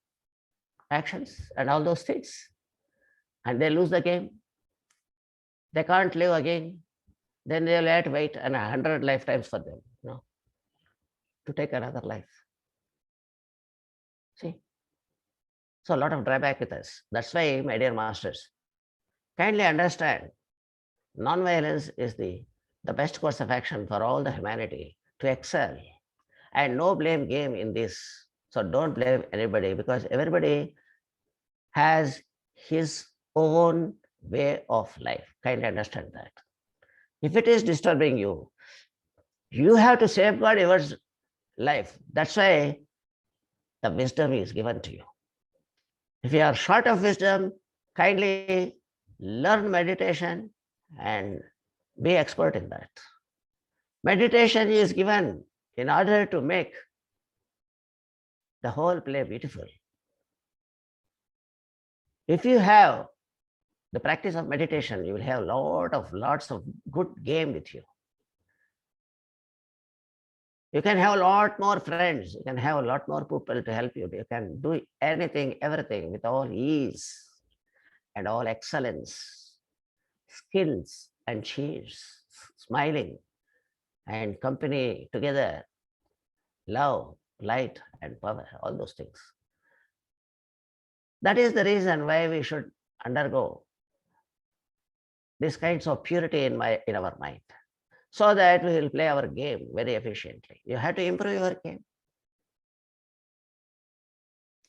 actions and all those things. And they lose the game. They can't live again. Then they'll have to wait 100 lifetimes for them, to take another life. See? So a lot of drawback with us. That's why, my dear masters, kindly understand, non-violence is the best course of action for all the humanity to excel. And no blame game in this. So don't blame anybody because everybody has his own way of life. Kindly understand that. If it is disturbing you, you have to safeguard your life. That's why the wisdom is given to you. If you are short of wisdom, kindly learn meditation and be expert in that. Meditation is given in order to make the whole play beautiful. If you have the practice of meditation, you will have lots of good game with you. You can have a lot more friends. You can have a lot more people to help you. You can do anything, everything with all ease and all excellence, skills and cheers, smiling and company together, love, light and power, all those things. That is the reason why we should undergo these kinds of purity in our mind, so that we will play our game very efficiently. You have to improve your game.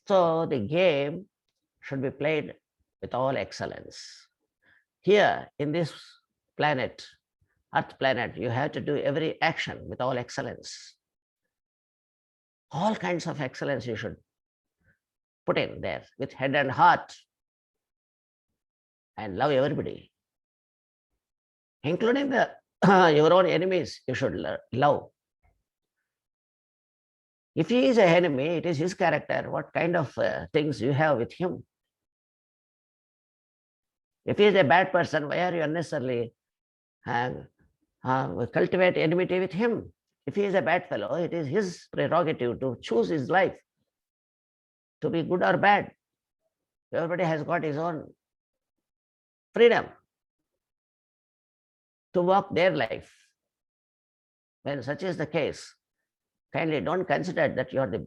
So the game should be played with all excellence. Here in this planet, Earth planet, you have to do every action with all excellence. All kinds of excellence you should put in there with head and heart, and love everybody, including your own enemies. You should love. If he is an enemy, it is his character. What kind of things you have with him? If he is a bad person, why are you unnecessarily cultivate enmity with him? If he is a bad fellow, it is his prerogative to choose his life, to be good or bad. Everybody has got his own freedom to walk their life. When such is the case, kindly don't consider that you are the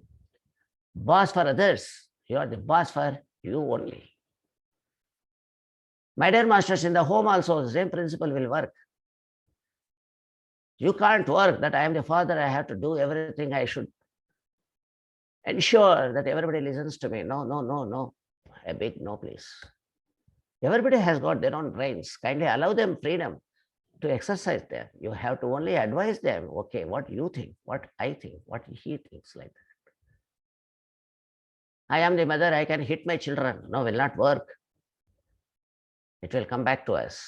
boss for others. You are the boss for you only. My dear masters, in the home also, the same principle will work. You can't work that I am the father, I have to do everything, I should ensure that everybody listens to me. No, no, no, no. A big no, please. Everybody has got their own brains. Kindly allow them freedom to exercise them. You have to only advise them, okay, what you think, what I think, what he thinks, like that. I am the mother, I can hit my children. No, will not work. It will come back to us.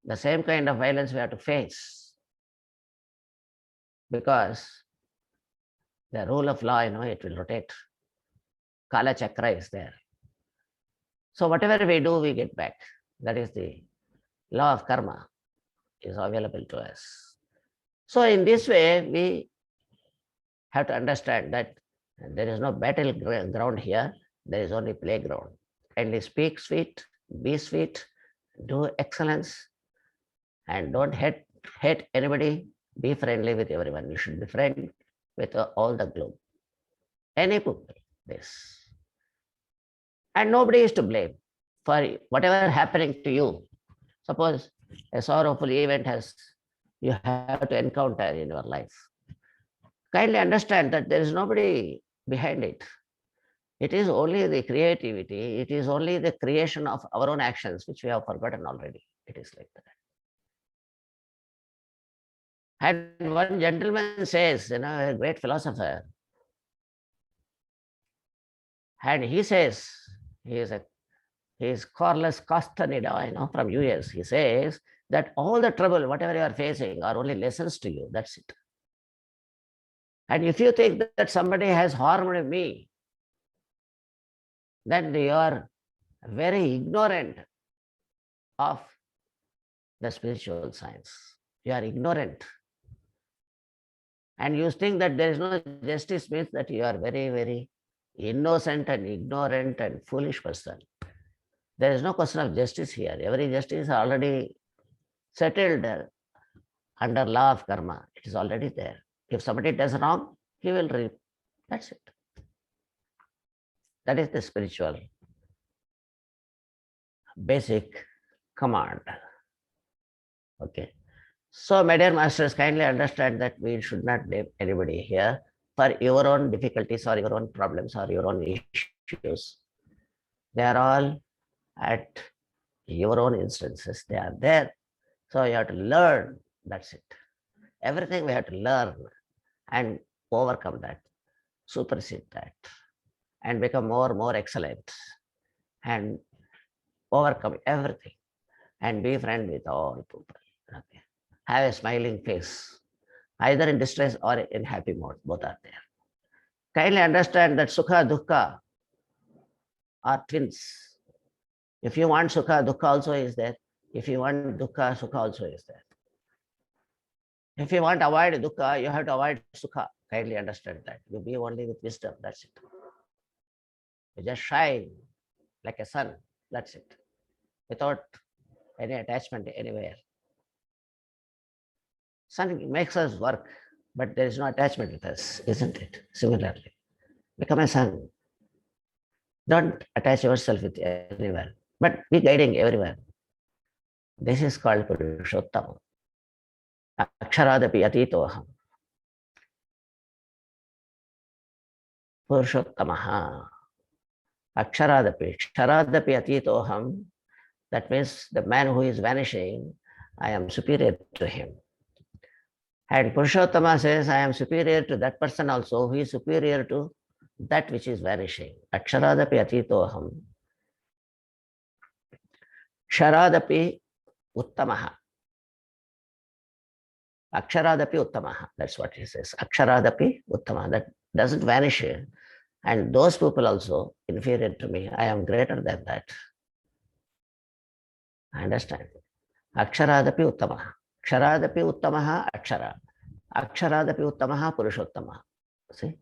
The same kind of violence we have to face, because the rule of law, it will rotate. Kala Chakra is there. So whatever we do, we get back. That is the law of karma is available to us. So in this way, we have to understand that there is no battle ground here. There is only playground. Kindly speak sweet, be sweet, do excellence, and don't hate anybody. Be friendly with everyone. You should be friend with all the globe. Any people, this. And nobody is to blame for whatever happening to you. Suppose a sorrowful event you have to encounter in your life. Kindly understand that there is nobody behind it. It is only the creativity. It is only the creation of our own actions, which we have forgotten already. It is like that. And one gentleman says, a great philosopher, and he says, he is Carlos Castaneda, from US. He says that all the trouble, whatever you are facing, are only lessons to you. That's it. And if you think that somebody has harmed me, then you are very ignorant of the spiritual science. You are ignorant. And you think that there is no justice means that you are very, very innocent and ignorant and foolish person. There is no question of justice here. Every justice is already settled under law of karma. It is already there. If somebody does wrong, he will reap. That's it. That is the spiritual basic command. Okay. So, my dear masters, kindly understand that we should not blame anybody here for your own difficulties or your own problems or your own issues. They are all at your own instances. They are there. So you have to learn. That's it. Everything we have to learn and overcome that, supersede that, and become more excellent and overcome everything and be friend with all people. Okay. Have a smiling face, either in distress or in happy mode. Both are there. Kindly understand that Sukha, Dukkha are twins. If you want Sukha, Dukkha also is there. If you want Dukkha, Sukha also is there. If you want to avoid Dukkha, you have to avoid Sukha. Kindly understand that. You be only with wisdom. That's it. You just shine like a sun. That's it. Without any attachment anywhere. Sun makes us work. but there is no attachment with us, isn't it? Similarly, become a son. Don't attach yourself with anyone, but be guiding everyone. This is called Purushottama. Aksharaadapi atitoham. Purushottamaha. Aksharaadapi. Ksharaadapi atitoham. That means the man who is vanishing, I am superior to him. And Purushottama says, I am superior to that person also who is superior to that which is vanishing. Aksharaadapi atitoham. Ksharaadapi uttamaha. Aksharaadapi uttamaha. That's what he says. Aksharaadapi uttamaha. That doesn't vanish. And those people also inferior to me. I am greater than that. I understand. Aksharaadapi uttamaha. Ksharaadapi uttamaha akshara. Aksharaadapi uttamaha purushottama. See?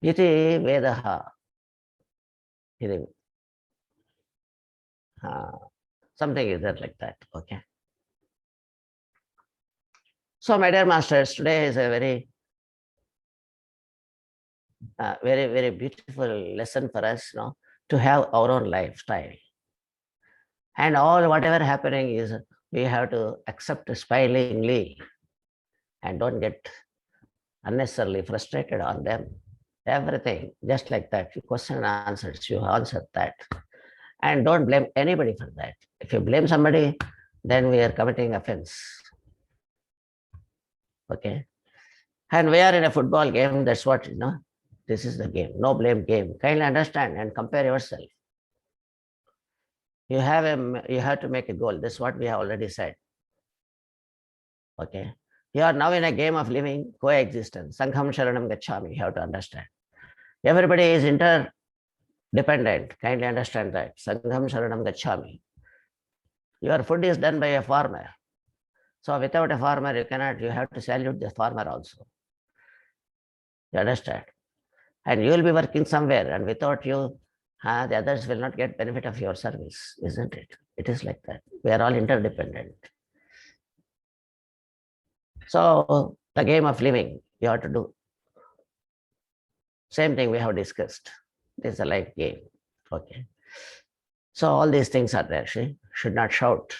Iti vedaha. Something is there like that. Okay. So, my dear masters, today is a very very beautiful lesson for us, to have our own lifestyle. And all whatever happening is, we have to accept smilingly and don't get unnecessarily frustrated on them. Everything, just like that. You question and answers, you answer that. And don't blame anybody for that. If you blame somebody, then we are committing offense. Okay. And we are in a football game, that's what, this is the game, no blame game. Kindly understand and compare yourself. You have to make a goal. That's what we have already said. Okay. You are now in a game of living coexistence. Sangham Sharanam Gacchami. You have to understand. Everybody is interdependent. Kindly understand that. Sangham Sharanam Gacchami. Your food is done by a farmer. So without a farmer, you have to salute the farmer also. You understand? And you will be working somewhere, and without you, the others will not get benefit of your service, isn't it? It is like that. We are all interdependent. So the game of living, you have to do. Same thing we have discussed. This is a life game. Okay. So all these things are there. Should not shout.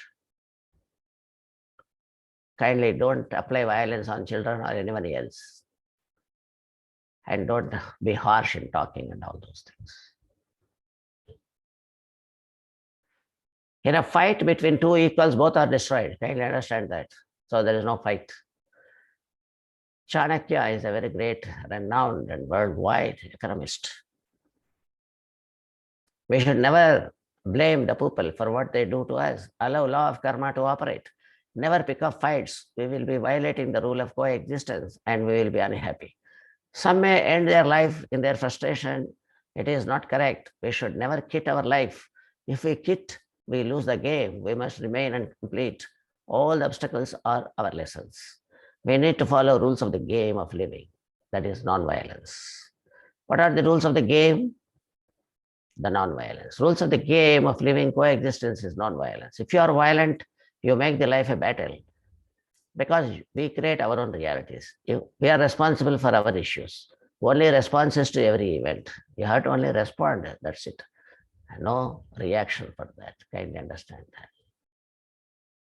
Kindly don't apply violence on children or anyone else. And don't be harsh in talking and all those things. In a fight between two equals, both are destroyed. Kindly understand that. So there is no fight. Chanakya is a very great, renowned and worldwide economist. We should never blame the people for what they do to us. Allow law of karma to operate. Never pick up fights. We will be violating the rule of coexistence and we will be unhappy. Some may end their life in their frustration. It is not correct. We should never quit our life. If we quit, we lose the game. We must remain and complete. All the obstacles are our lessons. We need to follow rules of the game of living. That is non-violence. What are the rules of the game? The non-violence. Rules of the game of living coexistence is non-violence. If you are violent, you make the life a battle because we create our own realities. We are responsible for our issues. Only responses to every event. You have to only respond. That's it. No reaction for that. Kindly understand that.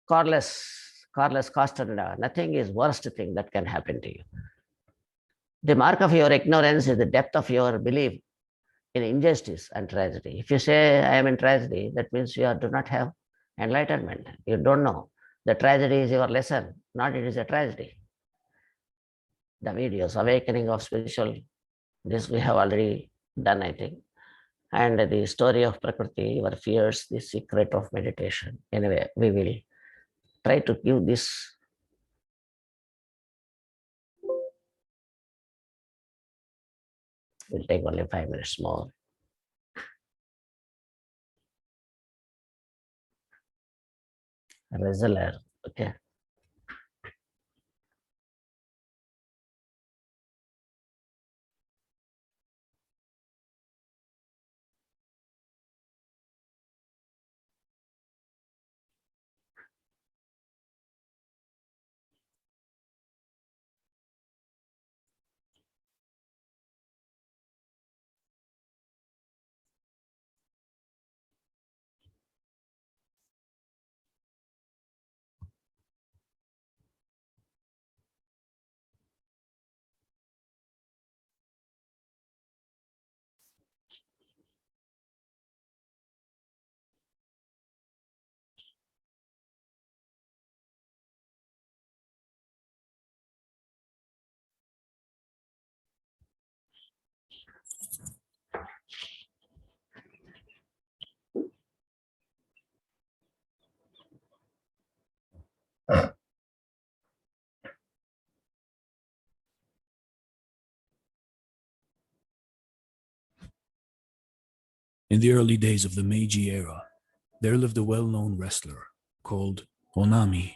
Carlos Castaneda, nothing is worst thing that can happen to you. The mark of your ignorance is the depth of your belief in injustice and tragedy. If you say, I am in tragedy, that means you do not have enlightenment. You don't know. The tragedy is your lesson, not it is a tragedy. The videos, awakening of spiritual, this we have already done, I think. And the story of Prakriti, your fears, the secret of meditation. Anyway, we will try to give this. We'll take only 5 minutes more. Rezeller, okay.
In the early days of the Meiji era, there lived a well-known wrestler called Onami,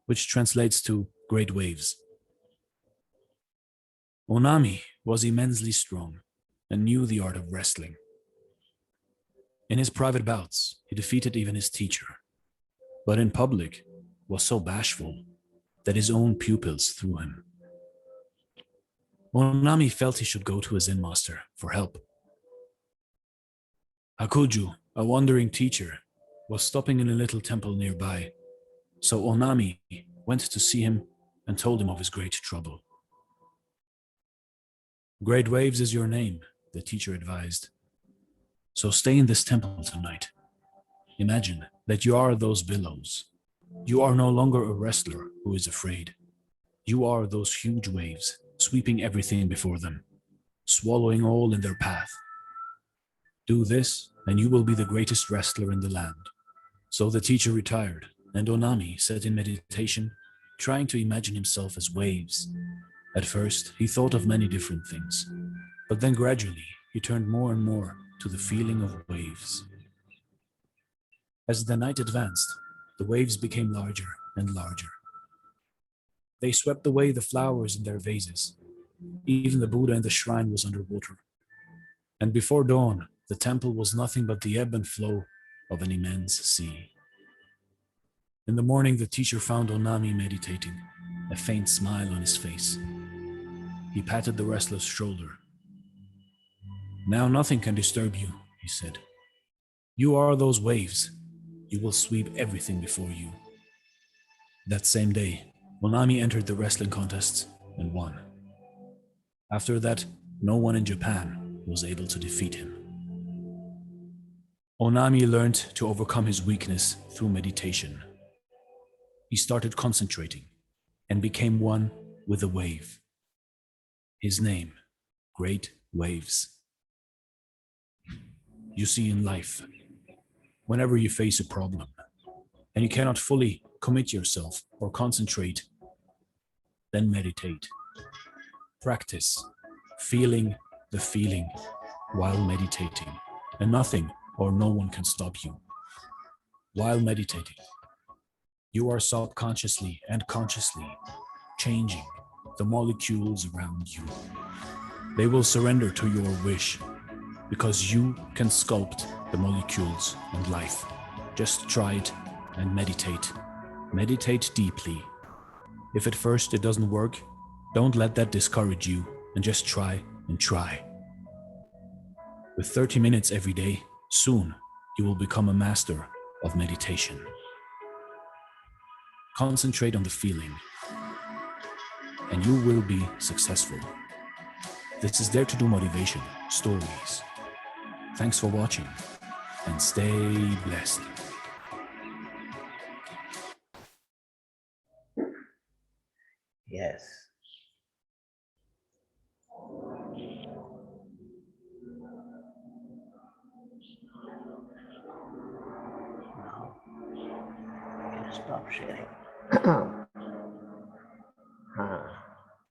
which translates to great waves. Onami was immensely strong and knew the art of wrestling. In his private bouts, he defeated even his teacher, but in public was so bashful that his own pupils threw him. Onami felt he should go to his Zen master for help. Hakuju, a wandering teacher, was stopping in a little temple nearby, so Onami went to see him and told him of his great trouble. Great Waves is your name, the teacher advised. So stay in this temple tonight. Imagine that you are those billows. You are no longer a wrestler who is afraid. You are those huge waves, sweeping everything before them, swallowing all in their path. Do this, and you will be the greatest wrestler in the land. So the teacher retired, and Onami sat in meditation, trying to imagine himself as waves. At first, he thought of many different things, but then gradually he turned more and more to the feeling of waves. As the night advanced, the waves became larger and larger. They swept away the flowers in their vases. Even the Buddha in the shrine was underwater. And before dawn, the temple was nothing but the ebb and flow of an immense sea. In the morning, the teacher found Onami meditating, a faint smile on his face. He patted the wrestler's shoulder. Now nothing can disturb you, he said. You are those waves. You will sweep everything before you. That same day, Onami entered the wrestling contests and won. After that, no one in Japan was able to defeat him. Onami learned to overcome his weakness through meditation. He started concentrating and became one with the wave. His name, Great Waves. You see, in life, whenever you face a problem and you cannot fully commit yourself or concentrate, then meditate. Practice feeling the feeling while meditating, and nothing or no one can stop you. While meditating, you are subconsciously and consciously changing the molecules around you. They will surrender to your wish because you can sculpt the molecules and life. Just try it and meditate. Meditate deeply. If at first it doesn't work, don't let that discourage you and just try and try. With 30 minutes every day, soon you will become a master of meditation. Concentrate on the feeling, and you will be successful. This is Dare to Do Motivation Stories. Thanks for watching, and stay blessed.
Yes. Now, I'll stop sharing.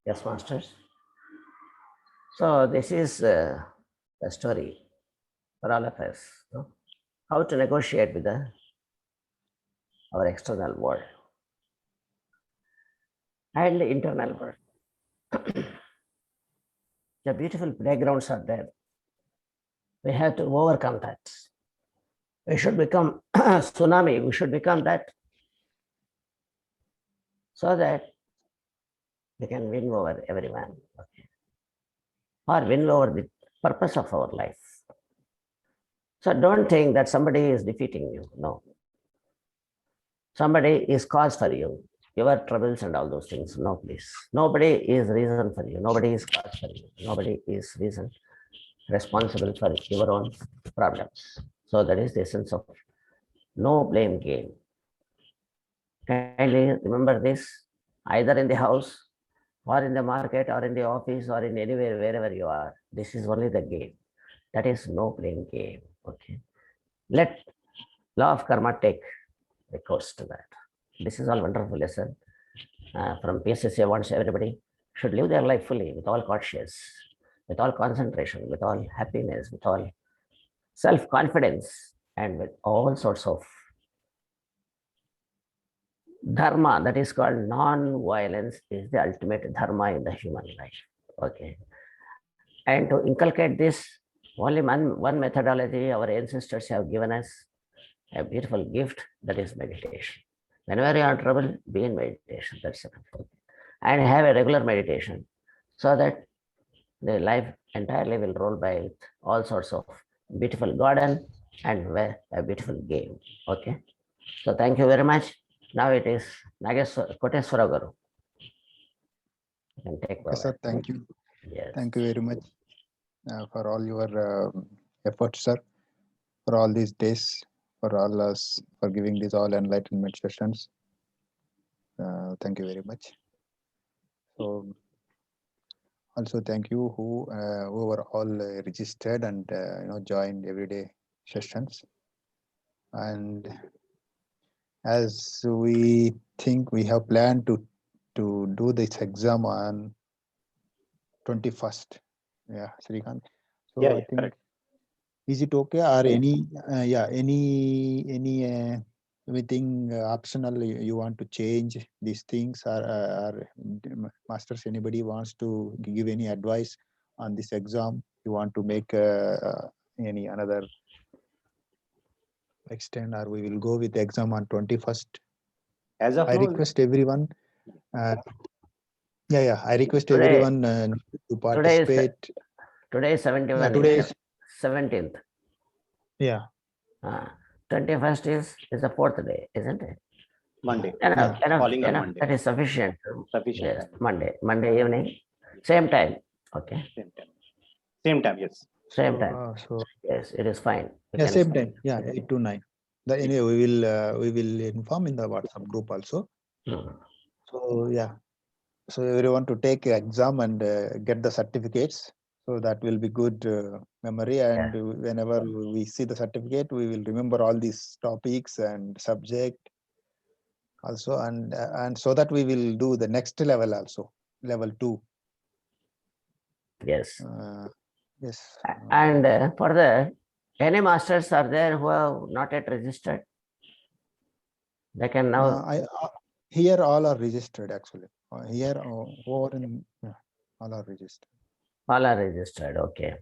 Yes, masters. So this is the story for all of us. No? How to negotiate with our external world and the internal world. The beautiful playgrounds are there. We have to overcome that. We should become tsunami. We should become that so that we can win over everyone. Okay. Or win over the purpose of our life. So don't think that somebody is defeating you. No. Somebody is cause for you, your troubles and all those things. No, please. Nobody is reason for you. Nobody is cause for you. Nobody is reason responsible for your own problems. So that is the essence of no blame game. Kindly remember this, either in the house or in the market or in the office or in anywhere, wherever you are. This is only the game. That is no blame game. Okay. Let law of karma take the course to that. This is all wonderful lesson from PSSA wants everybody should live their life fully with all conscience, with all concentration, with all happiness, with all self-confidence, and with all sorts of dharma, that is called non-violence, is the ultimate dharma in the human life. Okay. And to inculcate this, only one methodology our ancestors have given us, a beautiful gift, that is meditation. Whenever you are in trouble, be in meditation. That's enough. And have a regular meditation so that the life entirely will roll by with all sorts of beautiful garden and a beautiful game. Okay. So thank you very much. Now it is Koteswara Guru. You can take
Yes, sir.
over.
Thank you.
Yes.
Thank you very much for all your efforts, sir, for all these days, for all us, for giving these all enlightenment sessions. Thank you very much. So, also thank you who were all registered and joined everyday sessions. And as we think we have planned to do this exam on 21st. Yeah, Srikanth. So
Yeah,
I think,
correct.
is it okay or any anything optional you want to change these things, or masters, anybody wants to give any advice on this exam? You want to make any another extend, or we will go with the exam on 21st?
As of
I
now,
request everyone. I request
Today-
everyone to participate.
Today is 71.
Yeah, today is
17th.
yeah.
21st is the fourth day, isn't it?
Monday.
Enough,
Falling on
enough.
Monday.
That is sufficient.
Sufficient.
Yes, Monday evening, same time. Okay,
Same time, yes.
same time.
So
Yes, it is fine. We
yeah,
can
same
start.
time. Yeah, 8 to 9. Anyway, we will inform in the WhatsApp group also.
Hmm.
So yeah, so everyone to take exam and get the certificates. So that will be good memory. And whenever we see the certificate, we will remember all these topics and subject also, and so that we will do the next level also, level 2.
Yes.
Yes.
And for the any masters are there who have not yet registered? They can now.
Here all are registered actually. Here over in all are registered.
All are registered. Okay.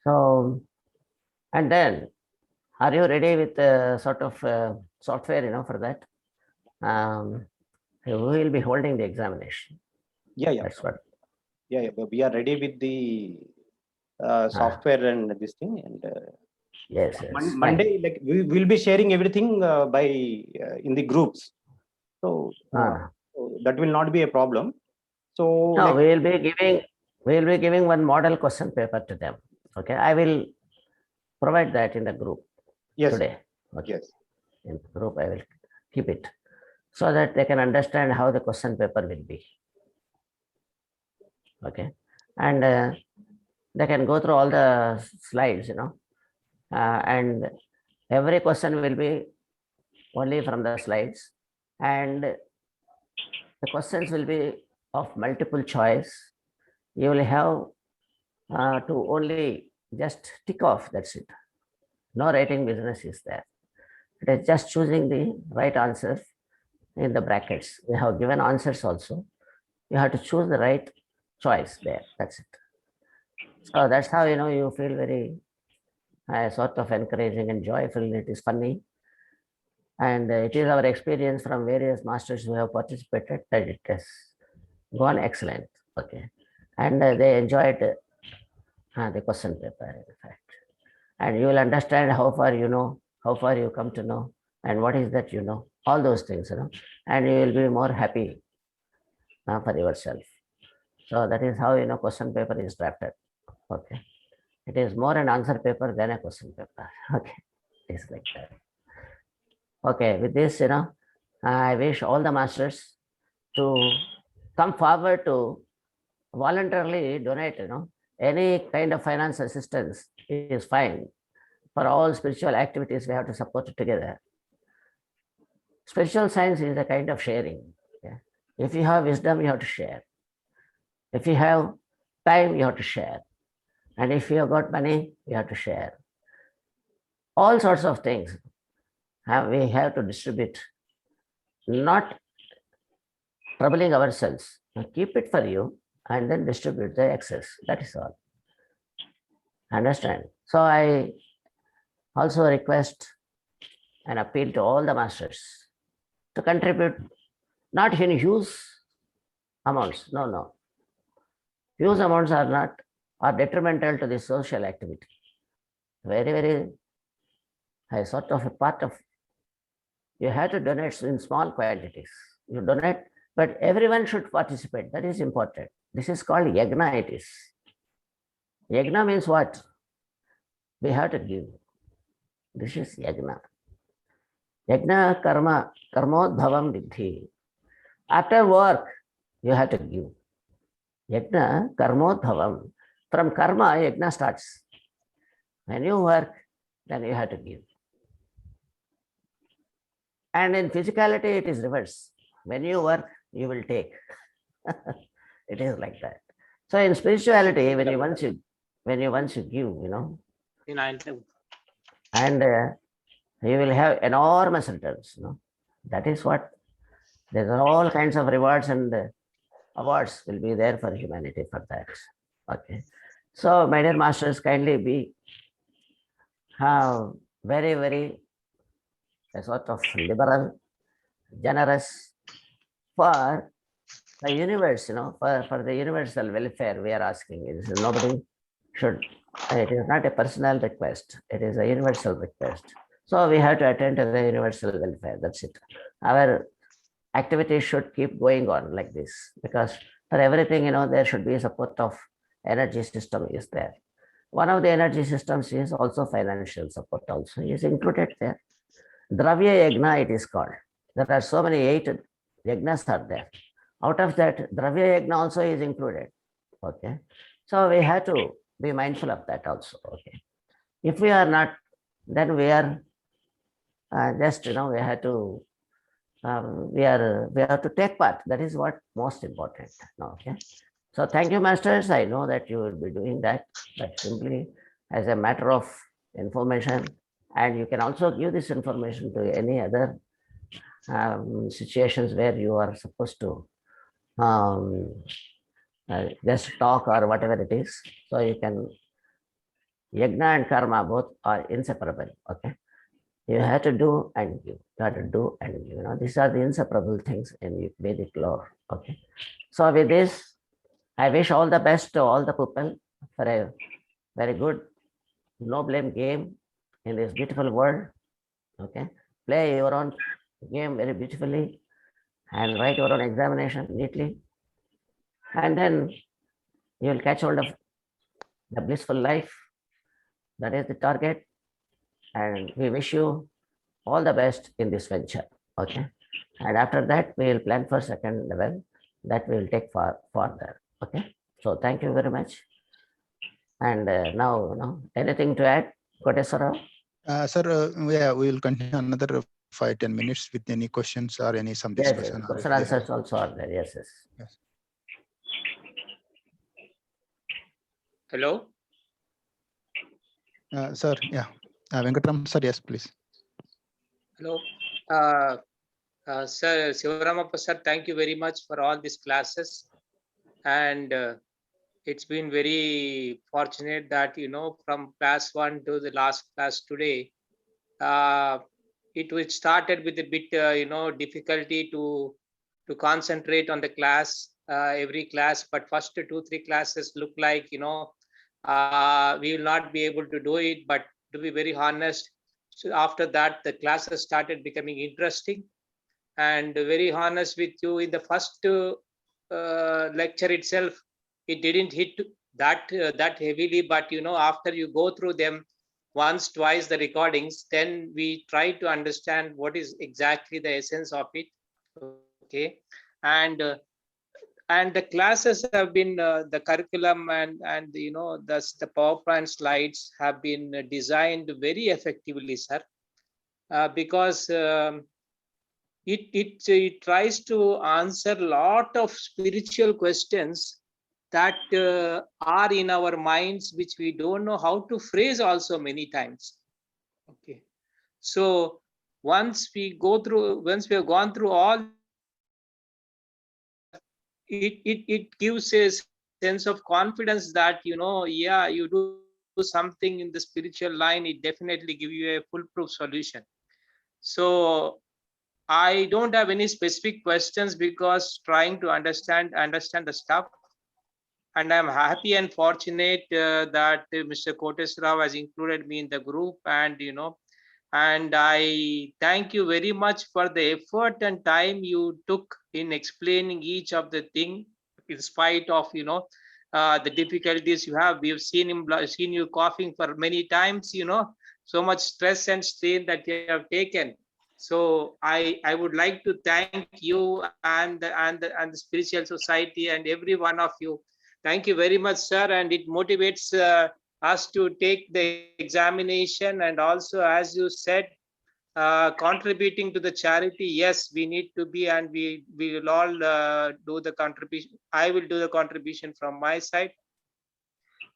So, and then, are you ready with sort of software, for that? We will be holding the examination.
Yeah.
That's what.
Yeah. But we are ready with the software and this thing. And
Yes.
Monday, like we will be sharing everything by in the groups. So that will not be a problem. So
no,
like,
we will be giving one model question paper to them. Okay, I will provide that in the group today. Okay.
Yes.
In the group, I will keep it so that they can understand how the question paper will be. Okay, and they can go through all the slides, and every question will be only from the slides, and the questions will be of multiple choice. You will have to only just tick off, that's it. No writing business is there. It is just choosing the right answer in the brackets. We have given answers also. You have to choose the right choice there, that's it. So that's how, you feel very sort of encouraging and joyful. It is funny. And it is our experience from various masters who have participated that it has gone excellent. Okay. And they enjoyed the question paper, in fact. And you will understand how far you know, how far you come to know, and what is that all those things, and you will be more happy for yourself. So that is how, question paper is drafted. Okay. It is more an answer paper than a question paper. Okay. It's like that. Okay. With this, I wish all the masters to come forward to voluntarily donate, any kind of finance assistance is fine. For all spiritual activities, we have to support it together. Spiritual science is a kind of sharing. Yeah? If you have wisdom, you have to share. If you have time, you have to share. And if you have got money, you have to share. all sorts of things we have to distribute, not troubling ourselves. Keep it for you and then distribute the excess. That is all. Understand? So I also request and appeal to all the masters to contribute, not in huge amounts. No. Huge amounts are detrimental to the social activity. Very a sort of a part of, you have to donate in small quantities. You donate, but everyone should participate. That is important. This is called yagna. It is. Yagna means what? We have to give. This is yagna. Yagna karma, karmodbhavam vidhi. After work, you have to give. Yagna karmodbhavam. From karma, yagna starts. When you work, then you have to give. And in physicality, it is reverse. When you work, you will take. It is like that. So in spirituality, when you once you give, you know, and you will have enormous returns. You know, that is what. There are all kinds of rewards and awards will be there for humanity for that. Okay. So, my dear masters, kindly be very a sort of liberal, generous for the universe, you know, for the universal welfare we are asking. It is nobody should, it is not a personal request, it is a universal request. So we have to attend to the universal welfare, that's it. Our activities should keep going on like this, because for everything, you know, there should be support of energy system is there. One of the energy systems is also financial support also is included there. Dravya Yagna it is called. There are so many 8 yagnas are there. Out of that, Dravya Yagna also is included. Okay. So we have to be mindful of that also. Okay. If we are not, then we are just, you know, we have to we have to take part. That is what most important. Okay. So thank you, masters. I know that you will be doing that, but simply as a matter of information, and you can also give this information to any other situations where you are supposed to just talk or whatever it is. So you can, yagna and karma both are inseparable. Okay. You have to do and give. You have to do and give. You know, these are the inseparable things in Vedic lore. Okay. So with this, I wish all the best to all the people for a very good, no blame game in this beautiful world. Okay. Play your own game very beautifully and write your own examination neatly. And then you will catch hold of the blissful life. That is the target. And we wish you all the best in this venture. Okay. And after that, we will plan for second level that we will take further. Okay. So thank you very much. And now, anything to add, Koteswara?
Sir, yeah, we will continue another 5-10 minutes with any questions or any some discussion.
Yes, question answers also are there. Yes.
Hello.
Sir, yeah. Venkatraman, sir, yes, please.
Hello. Sir, Sivaramappa, sir, thank you very much for all these classes. And it's been very fortunate that, you know, from class 1 to the last class today, it started with a bit, you know, difficulty to concentrate on the class, every class, but first 2-3 classes look like, you know, we will not be able to do it, but to be very honest, so after that, the classes started becoming interesting. And very honest with you, in the first lecture itself, it didn't hit that heavily, but you know, after you go through them once, twice the recordings, then we try to understand what is exactly the essence of it. Okay. And the classes have been the curriculum and you know the PowerPoint slides have been designed very effectively, sir, because it tries to answer a lot of spiritual questions that are in our minds, which we don't know how to phrase also many times. Okay. So once we have gone through all, it gives a sense of confidence that, yeah, you do something in the spiritual line, it definitely give you a foolproof solution. So I don't have any specific questions because trying to understand the stuff. And I'm happy and fortunate that Mr. Kotes Rao has included me in the group, and I thank you very much for the effort and time you took in explaining each of the thing, in spite of the difficulties you have. We've seen you coughing for many times, so much stress and strain that you have taken. So I would like to thank you and the spiritual society and every one of you. Thank you very much, sir, and it motivates us to take the examination, and also, as you said, contributing to the charity. Yes, we need to be, and we will all do the contribution. I will do the contribution from my side,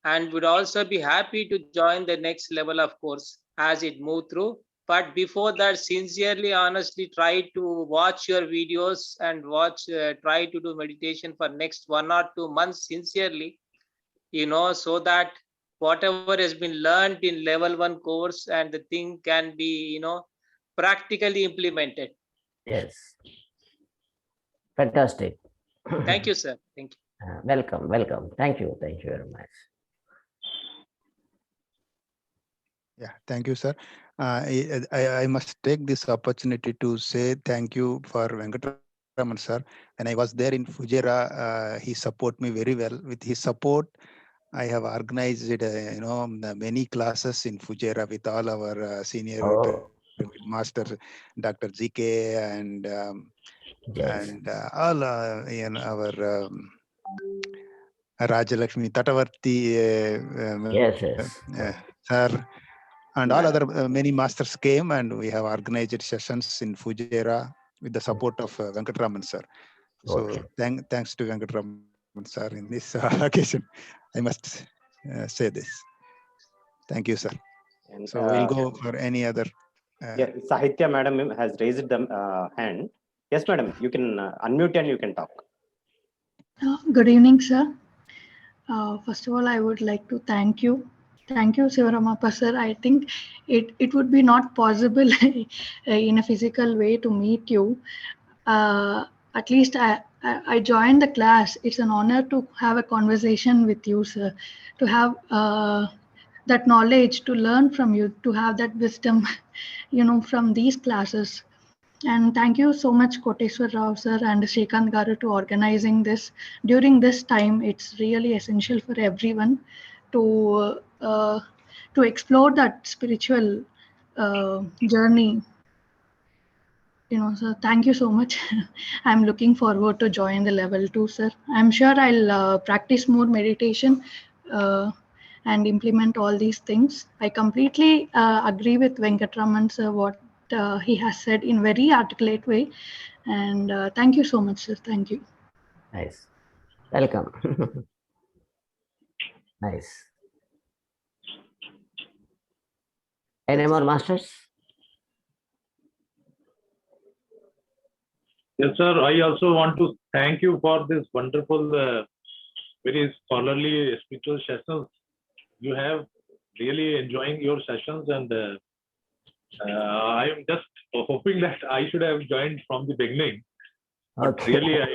and would also be happy to join the next level, of course, as it move through. But before that, sincerely, honestly, try to watch your videos and try to do meditation for next 1 or 2 months sincerely, so that whatever has been learned in level 1 course and the thing can be, practically implemented.
Yes. Fantastic.
Thank you, sir. Thank you.
Welcome, welcome. Thank you very much.
Yeah, thank you, sir. I must take this opportunity to say thank you for Venkatraman, sir. When I was there in Fujairah, he support me very well. With his support, I have organized, many classes in Fujairah with all our senior
Oh,
masters, Dr. GK and
yes.
all our Rajalakshmi Tatavarti
Yes, yes.
sir, and all other many masters came, and we have organized sessions in Fujairah with the support of Venkatraman, sir. So
Okay.
thanks to Venkatraman, sir, in this occasion. I must say this. Thank you, sir.
And,
So we'll go for any other.
yeah, Sahitya madam has raised the hand. Yes, madam, you can unmute and you can talk.
Good evening, sir. First of all, I would like to thank you. Thank you, Sivaramappa, sir. I think it would be not possible in a physical way to meet you. At least I joined the class. It's an honor to have a conversation with you, sir. To have that knowledge, to learn from you, to have that wisdom, from these classes. And thank you so much, Koteswar Rao sir and Shrikant Garu, to organizing this. During this time, it's really essential for everyone to explore that spiritual journey. So thank you so much. I'm looking forward to join the level 2, sir. I'm sure I'll practice more meditation and implement all these things. I completely agree with Venkatraman, sir, what he has said in very articulate way. And thank you so much, sir. Thank you.
Nice. Welcome. Nice. Any more masters?
Yes, sir. I also want to thank you for this wonderful, very scholarly spiritual sessions. You have really enjoying your sessions, and I am just hoping that I should have joined from the beginning. But
Okay.
really, I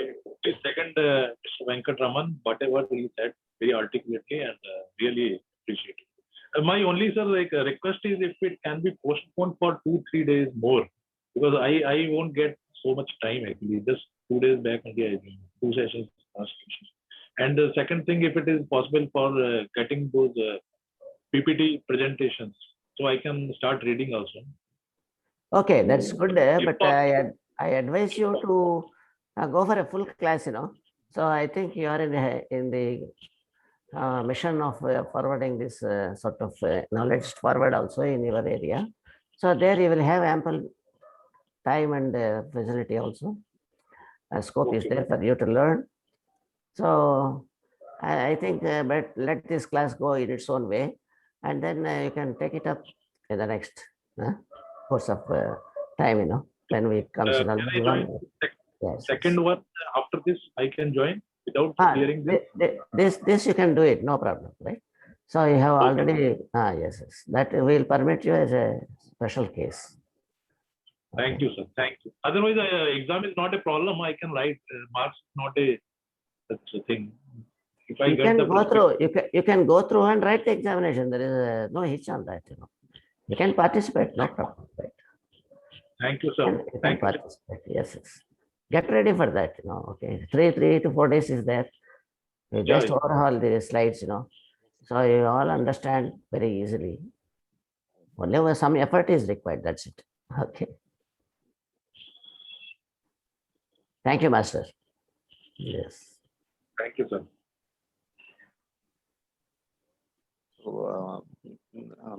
second Mr. Venkatraman, whatever he said very articulately, and really appreciate it. My only, sir, request is if it can be postponed for 2-3 days more, because I won't get so much time actually. Just 2 days back only I joined 2 sessions, last session. And the second thing, if it is possible for getting those PPT presentations, so I can start reading also.
Okay, that's good.
If
But
possible.
I advise you to go for a full class. So I think you are in the mission of forwarding this sort of knowledge forward also in your area. So there you will have ample time and facility also. Scope is
Okay.
there for you to learn. So I think but let this class go in its own way, and then you can take it up in the next course of time, when we comes in
Can I join
yes.
second one after this? I can join without clearing this.
This you can do it, no problem, right? So you have already, yes, that will permit you as a special case.
Thank you, sir. Thank you. Otherwise, exam is not a problem. I can write marks, not a such a thing. If I
You
get
can
the
go through, you can go through and write the examination. There is no hitch on that, You can participate, no problem. Right?
Thank you, sir.
You can
Thank you.
participate, yes. Get ready for that, okay. 3 to 4 days is there. You just overhaul the slides, So you all understand very easily. Only some effort is required, that's it. Okay. Thank you, Master. Yes.
Thank you, sir.
So,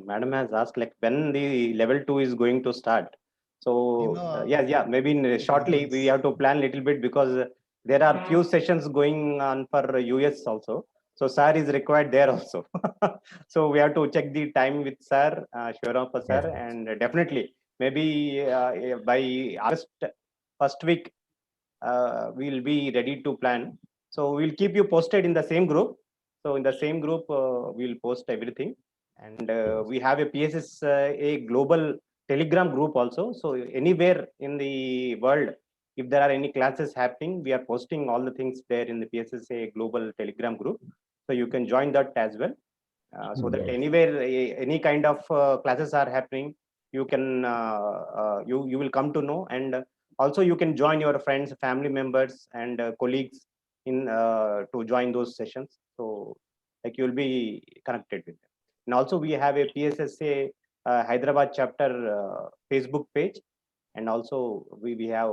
Madam has asked like when the level 2 is going to start. So yeah, maybe shortly we have to plan a little bit because there are few sessions going on for US also. So sir is required there also. So we have to check the time with sir, Shivarama sir, and definitely maybe by August first week we'll be ready to plan. So we'll keep you posted in the same group. So in the same group, we'll post everything. And we have a PSS, a global Telegram group also. So anywhere in the world, if there are any classes happening, we are posting all the things there in the PSSA global Telegram group. So you can join that as well. So that anywhere, any kind of classes are happening, you can, you will come to know. And also you can join your friends, family members, and colleagues in to join those sessions. So like you will be connected with them. And also we have a PSSA Hyderabad chapter Facebook page, and also we have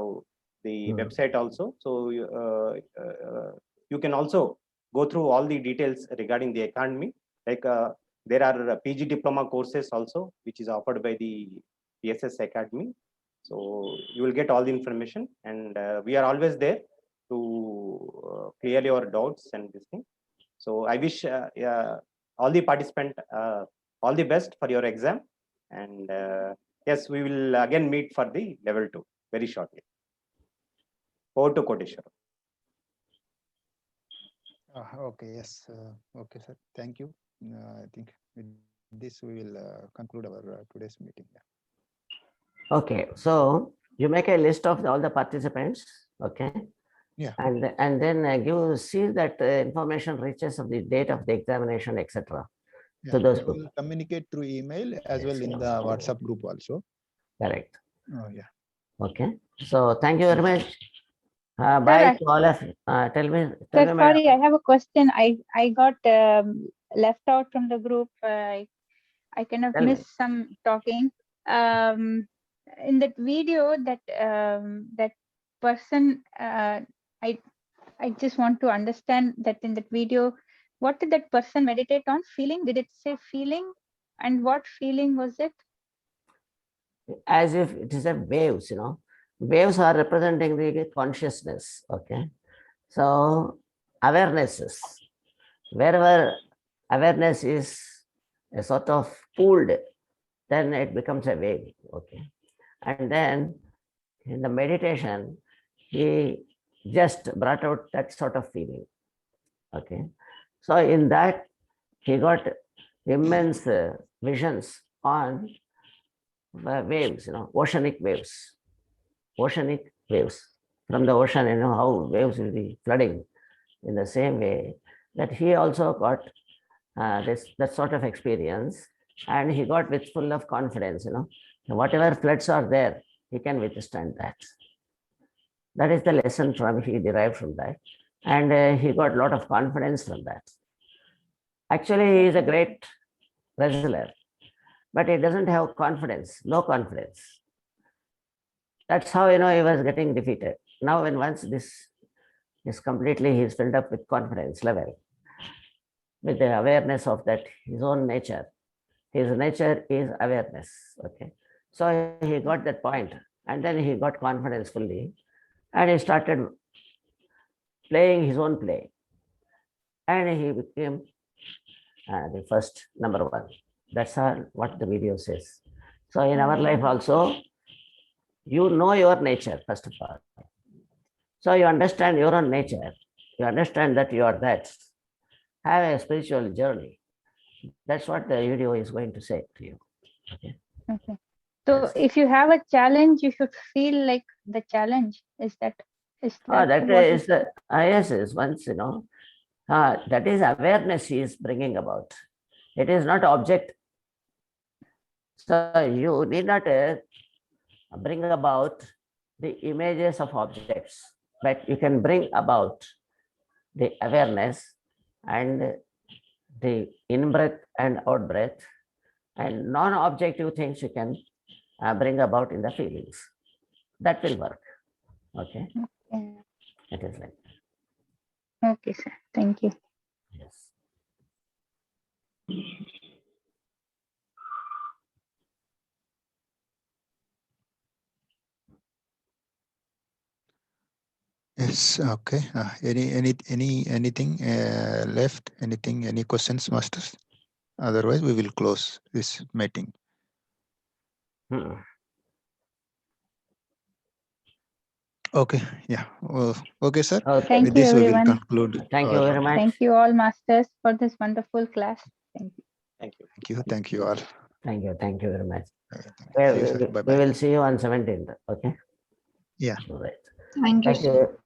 the website also. So you can also go through all the details regarding the academy. Like there are PG diploma courses also, which is offered by the PSS Academy. So you will get all the information, and we are always there to clear your doubts and this thing. So I wish all the participants all the best for your exam. And yes, we will again meet for the level 2 very shortly. Over to Koteshwar.
Okay, yes. Okay, sir. Thank you. I think with this we will conclude our today's meeting.
Okay, so you make a list of all the participants, okay?
Yeah.
And then you see that information reaches of the date of the examination, etc. To those
we will communicate through email as well in the WhatsApp group also.
Correct.
Oh, yeah.
Okay. So thank you very much. Bye to all of you. Tell me.
Sir, sorry, I have a question. I got left out from the group. I kind of missed some talking. In that video, that person, I just want to understand that in that video, what did that person meditate on? Feeling? Did it say feeling? And what feeling was it?
As if it is a waves, Waves are representing the consciousness, okay? So awarenesses, wherever awareness is a sort of pooled, then it becomes a wave, okay? And then in the meditation, he just brought out that sort of feeling, okay? So in that, he got immense visions on waves, oceanic waves. Oceanic waves. From the ocean, how waves will be flooding. In the same way, that he also got that sort of experience, and he got with full of confidence, whatever floods are there, he can withstand that. That is the lesson he derived from that, and he got a lot of confidence from that. Actually, he is a great wrestler, but he doesn't have confidence, no confidence. That's how, he was getting defeated. Now, when once this is completely, he's filled up with confidence level, with the awareness of that, his own nature. His nature is awareness, okay? So he got that point, and then he got confidence fully, and he started playing his own play. And he became the first number 1. That's all what the video says. So in our life also, you know your nature, first of all. So you understand your own nature. You understand that you are that. Have a spiritual journey. That's what the video is going to say to you. Okay.
Okay. So
Yes.
if you have a challenge, you should feel like the challenge. Is that
That
what
is the yes, once that is awareness he is bringing about. It is not object. So you need not bring about the images of objects, but you can bring about the awareness and the in-breath and out-breath, and non-objective things you can bring about in the feelings. That will work. Okay.
Yeah.
It is like
Okay, sir. Thank you.
yes.
Yes, okay. Anything left? Any questions, masters? Otherwise, we will close this meeting. Okay, yeah. Okay, sir.
Okay.
Thank
With
you,
this, we will
everyone.
conclude.
Thank you very much.
Thank you all masters for this wonderful class. Thank you.
Thank you.
Thank you. Thank you all.
Thank you very much.
See you, sir.
We
Bye-bye.
will see you on 17th. Okay.
Yeah.
All right.
Thank you,
Thank
sir.
you.